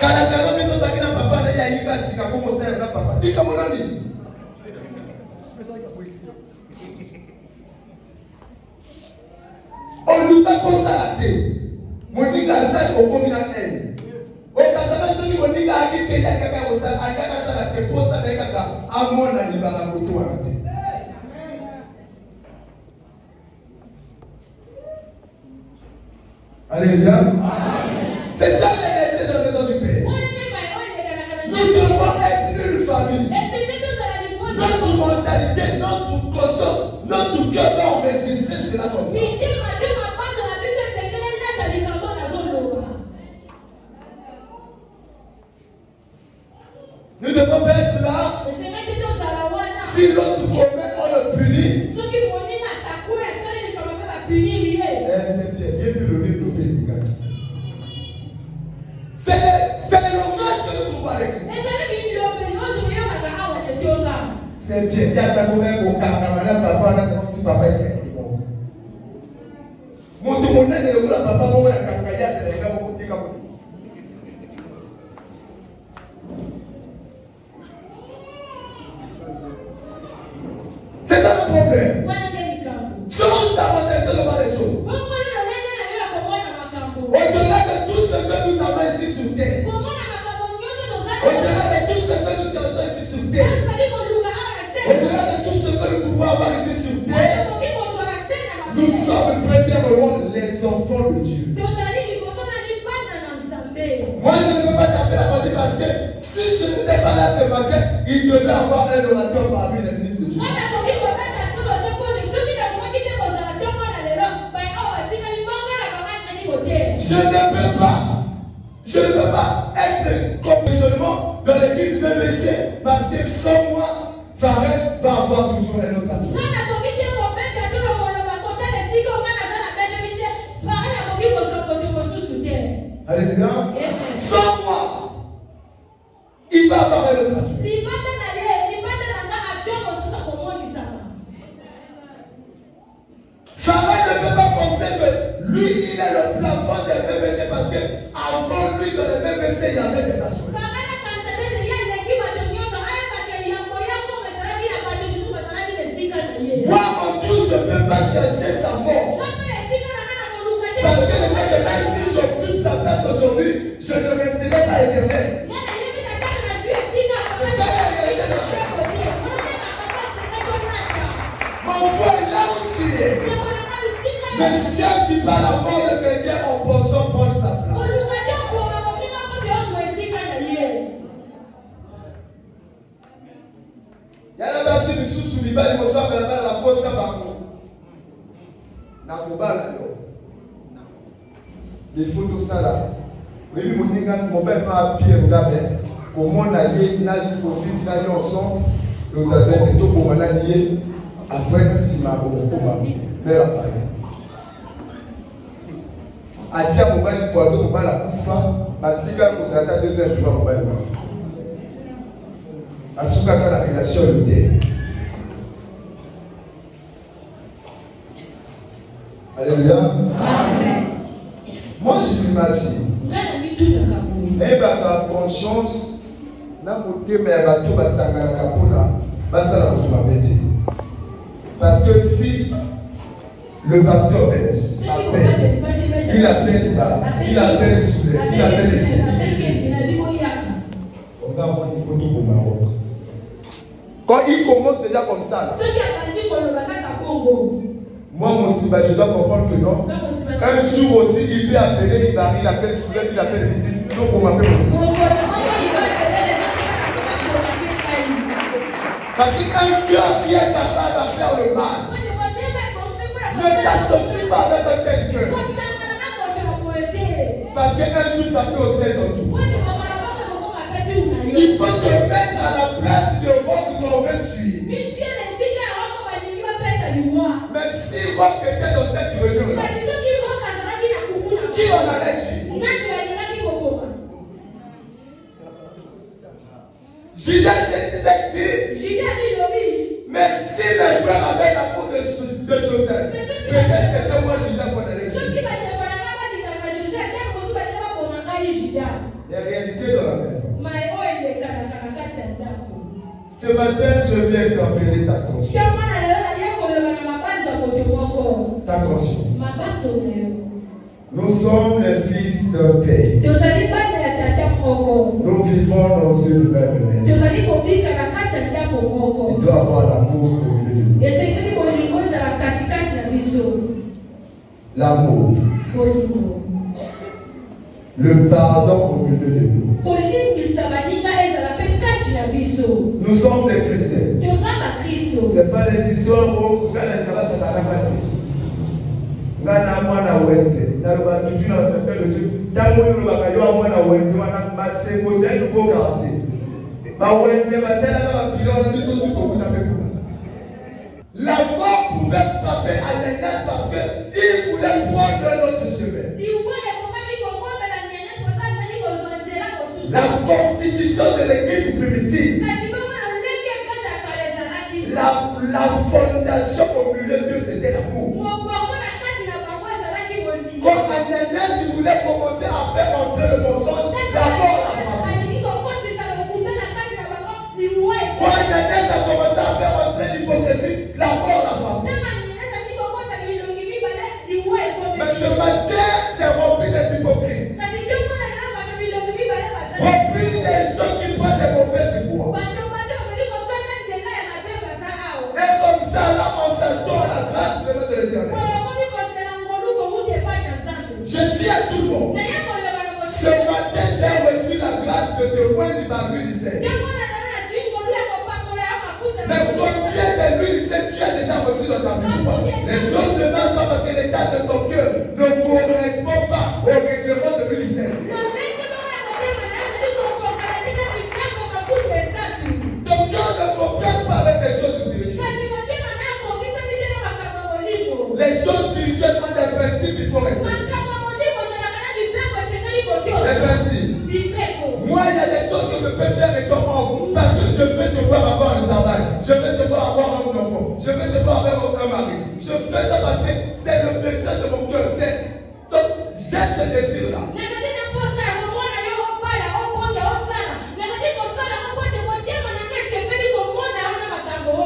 Quand la calme est sortie de papa, il y a une base qui a commencé à être papa. Dis comment on dit. On nous a constaté. Mon dit la salle au communal. Au Casamance, on dit la vie qu'il y a quelqu'un au salle. À quelqu'un ça la te pose avec quelqu'un. À mon avis, il va la moto arrêter. Alléluia. C'est ça la réalité de la maison du Père. Nous devons être une famille. Notre mentalité, notre conscience, notre cœur va enregistrer cela comme ça. Nous devons pas être là. Si l'autre commet, on le punit. C'est bien, il y a plus le rythme de pédicat. C'est le langage que nous trouvons avec nous. C'est bien, il y a ça comme un beau camarade, papa, c'est comme si papa était bon. Mon monde est le papa, mon est c'est les gars, beaucoup de gars. C'est ça le problème. Selon ta mentalité, le mal des choses. Au-delà de tout ce que nous avons ici sur terre. Au-delà de tout ce que nous cherchons ici sur terre. Au-delà de tout ce que nous pouvons avoir ici sur terre. Nous sommes premièrement les enfants de Dieu. Moi, je ne peux pas taper la porte parce que si je n'étais pas là ce matin, il devait avoir un orateur parmi les ministres de Dieu. Je ne peux pas être commissionnement dans l'église BBC parce que sans moi, Farid va avoir toujours un autre adjoint. Alléluia. Sans moi, il va avoir un autre adjoint. Farid ne peut pas penser que lui, il est le plafond des BBC parce qu'avant lui, dans les BBC, il y avait des adjoints. Moi, en tout, je ne peux pas chercher sa mort. Parce que le Seigneur, même si j'occupe sa place aujourd'hui, je ne resterai pas éternel. Mon frère, là où tu es, ne cherche pas la mort de quelqu'un en pensant prendre sa place. Il y a la base de sous l'Iba, il me semble la pose à Bako. Nakobala yo. Les photos ça là. Oui, mon ninga, mon père m'a appuyé, comment on a lié, n'a eu Covid, n'a eu ensemble, nous avons été tout pour m'en allier, après, si ma mère a parlé. Atia mobile poison mobile la kufa batika kozata deuxième fois mobile asuka ka la relation unité. Alléluia. Amen. Moi je m'imagine et ta conscience na motema ya bato basangana kapona basala bato babete parce que si le pasteur belge appelle, il appelle les bas, il appelle les soulèvés, il appelle les pieds. On va avoir une photo au Maroc. Quand il commence déjà comme ça, Moi, mon Simba, je dois comprendre que non. Un jour aussi, il peut appeler, il arrive, il appelle Soulève, il appelle Ziti. Donc, on m'appelle aussi. Parce qu'un cœur qui est capable de faire le mal ne t'associe pas avec un tel cœur. Parce qu'un jour, ça peut aussi être dans tout. Il faut te mettre à la place de votre mauvais tuer. Mais si votre était dans cette réunion, qui en allait tuer? Judas s'est dit, mais si les frères avaient la faute de Joseph, peut-être c'était moi Judas qu'on allait tuer. Il y a réalité dans la maison. Ce matin, je viens t'appeler ta conscience. Ta conscience. Nous sommes les fils d'un pays. Nous vivons dans une même maison. Il doit avoir l'amour au milieu de nous. L'amour. Le pardon au milieu de nous. Nous sommes des chrétiens. Ce n'est pas les histoires où la mort pouvait frapper à l'église parce qu'il voulait prendre notre chemin. La constitution de l'église primitive, la fondation au milieu de Dieu, c'était l'amour. Quand Ananias voulait commencer à faire entrer le mensonge, la mort l'a frappé. Quand Ananias a commencé à faire entrer l'hypocrisie, la mort l'a frappé. Mais ce matin, c'est rempli des hypocrites. Rempli des gens qui prennent des mauvaises voies. Et comme ça, là, on s'attend à la grâce de l'Éternel. Je dis à tout le monde, ce matin, j'ai reçu la grâce de témoigner par l'huile. Mais combien de l'huile tu as déjà reçu dans ta vie? Les choses ne marchent pas parce que l'état de ton cœur ne correspond pas au règlement de l'huile. Ton cœur ne comprend pas avec les choses spirituelles. Les choses spirituelles ont des principes, il faut rester. Les principes. Moi, il y a des choses que je peux faire étant homme parce que je veux devoir avoir un travail, je veux devoir avoir un enfant, je veux devoir avoir un mari. Je fais ça parce que c'est le besoin de mon cœur. Donc, j'ai ce désir-là.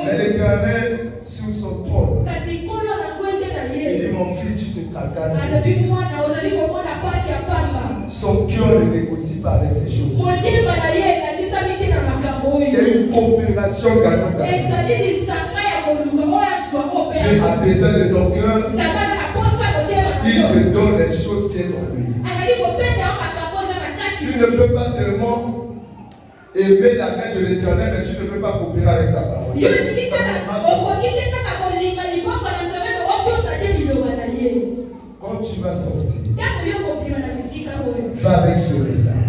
Mais l'Éternel, sur son trône, il dit, mon fils, tu te tracasses. Son cœur ne négocie pas avec ces choses. C'est une opération gagnante. Dieu a besoin de ton cœur. Il te donne les choses qui sont en lui. Tu ne peux pas seulement aimer la main de l'Éternel, mais tu ne peux pas coopérer avec sa parole. Quand tu vas sortir, va avec ce message.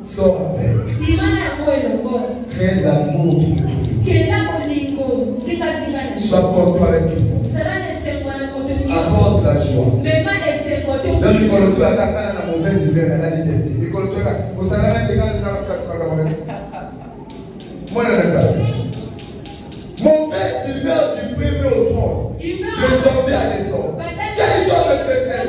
Sors avec. Crée l'amour. Sois content avec tout le monde. Apporte la joie. Donc, il faut le faire la mauvaise humeur, la liberté. Il faut le faire. Vous savez, mauvaise humeur du premier au trône. De janvier à décembre. Quel genre de chrétien?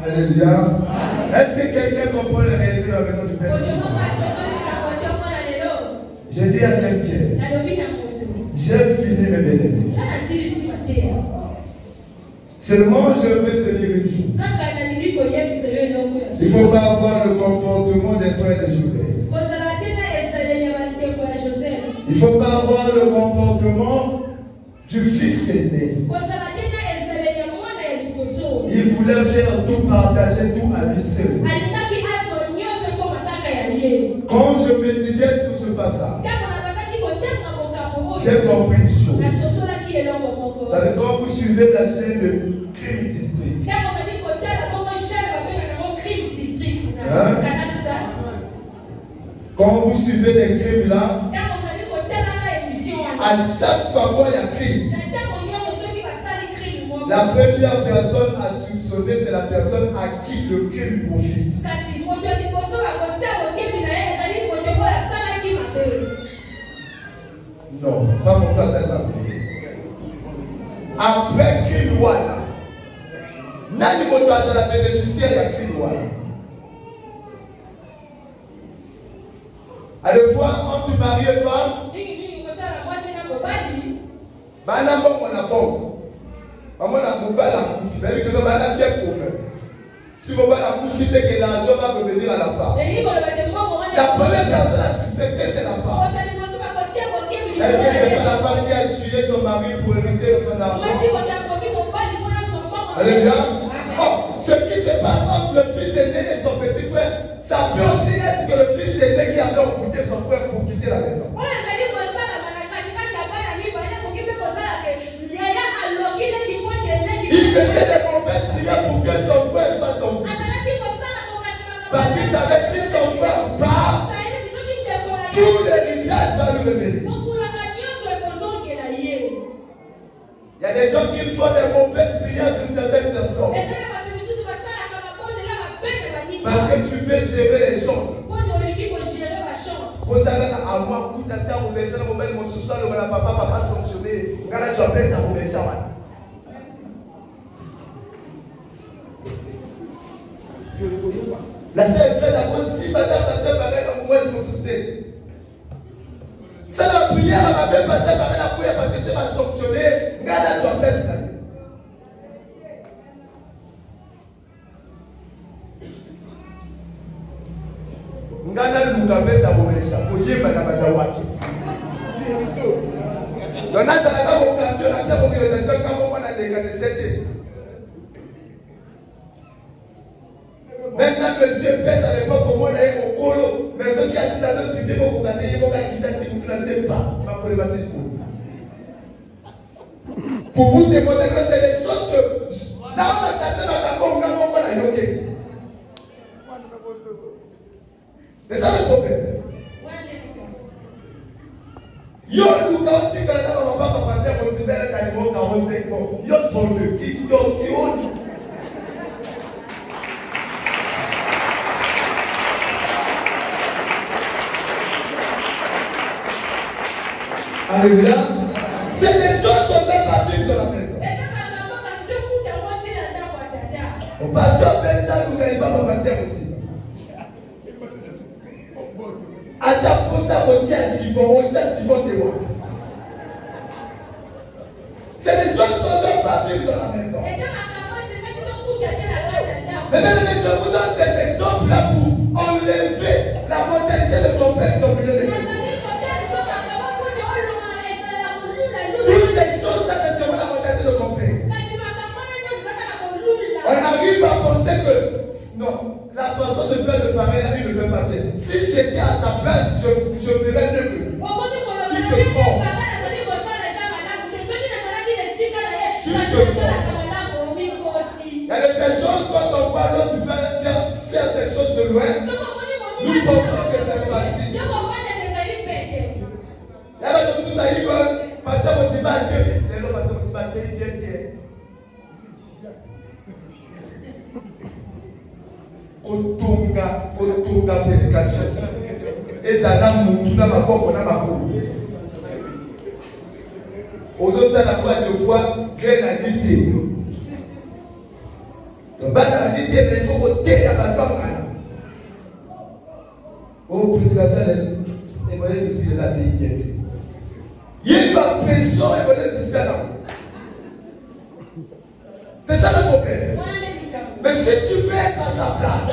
Alléluia. Est-ce que quelqu'un comprend la réalité de la maison du Père? Je dis à quelqu'un, j'ai fini mes bénédictions. Seulement je vais te dire une chose. Il ne faut pas avoir le comportement des frères de Joseph. Il ne faut pas avoir le comportement du fils aîné. Il voulait faire tout, partager tout à lui seul. Quand je méditais sur ce passage, j'ai compris une chose. Vous savez, quand vous suivez la chaîne de Crime District, quand vous suivez les crimes là, à chaque fois qu'il y a crime, la première personne à soupçonner, c'est la personne à qui le crime profite. Non, pas mon cas, c'est pas bien. Après crime, voilà. Nani moto à la bénéficiaire, il y a crime, voilà. À la fois, entre mari et femme, banambo on a bon. Maman a mobile à couper, mais que nous allons bien problème. Si mobile à couper, c'est que l'argent va revenir à la femme. La première personne à suspecter, c'est la femme. Est-ce que c'est pas la femme qui a tué son mari pour hériter son argent? Alléluia. Oh, ce qui se passe entre le fils aîné et son petit frère, ça peut aussi être que le fils aîné qui avait occulté son frère pour quitter la maison. Il faisait des mauvaises prières pour que son frère soit tombé. Parce qu'il savait si son frère part, tout l'héritage va lui revenir. Il y a des gens qui font des mauvaises prières sur certaines personnes. Parce que tu veux gérer les choses. Vous savez, à moi, coup d'attente, vous baissez le mobile, mon sous-sol, le papa sanctionné. Quand je baisse, ça vous baisse. La sœur est prête à vous si madame, la sœur pareille, comme moi, c'est mon souci. C'est la prière, elle m'a même pas fait la prière parce que c'est pas sanctionné. Regarde la baisse. Ngana lukapesa bomesha kuyimba na badawaki. Donata na kama ukaambia na kama ungeeleza kama mwana décanesete. Maintenant monsieur pèse à l'époque au moins d'aller au colo, mais ceux qui a dit la même idée vont vous gagner, ils vont gagner si vous ne classez pas. Pas problématique pour vous démontrer que c'est des choses que là on a tapé dans ta bombe, on va la yoke. C'est ça le problème. Yo, nous quand tu vas là, on va pas passer au cyber et à l'époque, on sait quoi. Yo, ton le TikTok, yo. Alléluia. C'est des choses qu'on ne peut pas vivre dans la maison. Au pasteur Benjamin, vous n'allez pas mon pasteur aussi. Attends pour ça, on tient chiffon témoin. C'est des choses qu'on ne peut pas vivre dans la maison. Mesdames et messieurs, je vous donne ces exemples-là pour enlever la mentalité de complexe au milieu des chrétiens. Toutes ces choses-là, c'est seulement la mentalité de complexe. On arrive à penser que non, la façon de faire le pareil, il ne fait pas bien. Si j'étais à sa place, je ferais mieux que lui. Tu te trompes. Tu te trompes. Il y a de ces choses, quand on voit l'autre faire ces choses de loin, nous pensons que c'est facile. Il y a des choses qui arrivent, pasteur Mosibate, les lots pasteur Mosibate, il vient bien. Kotunga prédication. Et ça n'a pas beaucoup na makolo. Ozo ça la fois deux fois gain à l'idée. Donc bana l'idée mais il faut côté à la banque. Oh prédication et moi je suis là pays. Il y a pas pression et voilà c'est ça là. C'est ça le problème. Mais si tu veux être à sa place,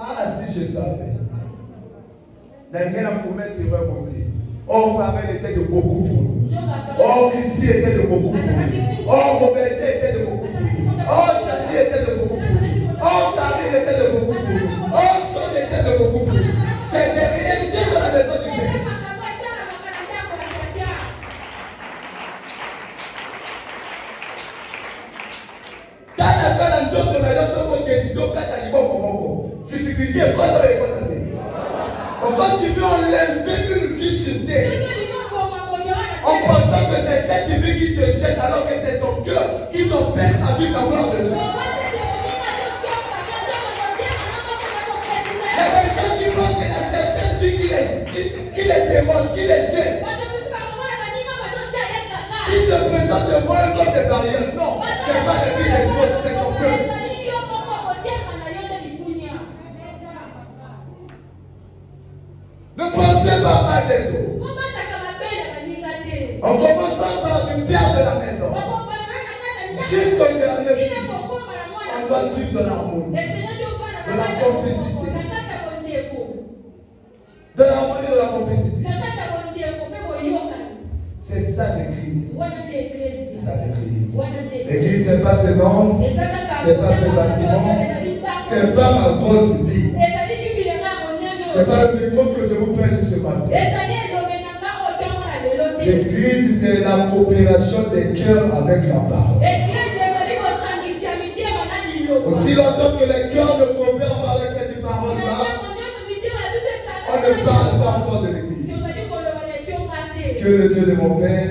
Ah, si je savais. Or, Famel était de beaucoup pour nous. Or, Christy était de beaucoup pour nous. Or, Robert était de beaucoup pour nous. Or, Chani était de beaucoup pour nous. Or, David était de beaucoup pour nous. Or, Son était de beaucoup pour nous. C'est des réalités de la maison du Père. Quand tu veux enlever une vie sur terre, en pensant que c'est cette vie qui te jette alors que c'est ton cœur qui t'empêche à vivre la gloire de Dieu. Il y a des gens qui pensent qu'il y a certaines vies qui les démangent, qui les jettent, qui se présentent devant eux comme des barrières. Non, ce n'est pas les vies des autres, c'est ton cœur. Ne pensez pas mal des autres. En commençant par une pierre de la maison, jusqu'au dernier fils, on doit vivre dans l'harmonie, de la complicité. De l'harmonie, de la complicité. C'est ça l'église. C'est ça l'église. L'église, ce n'est pas ce monde, ce n'est pas ce bâtiment, ce n'est pas ma grosse vie. Ce n'est pas le micro que je vous prêche ce matin. L'église, c'est la coopération des cœurs avec la parole. Aussi longtemps que les cœurs ne coopèrent pas avec cette parole-là, on ne parle pas encore de l'église. Que le Dieu de mon Père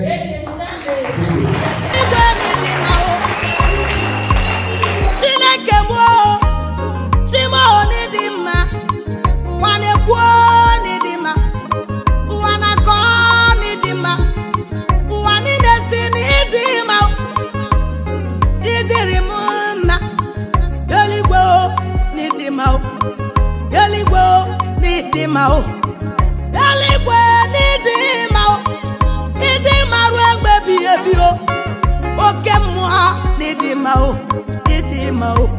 Okay, moi, need him out.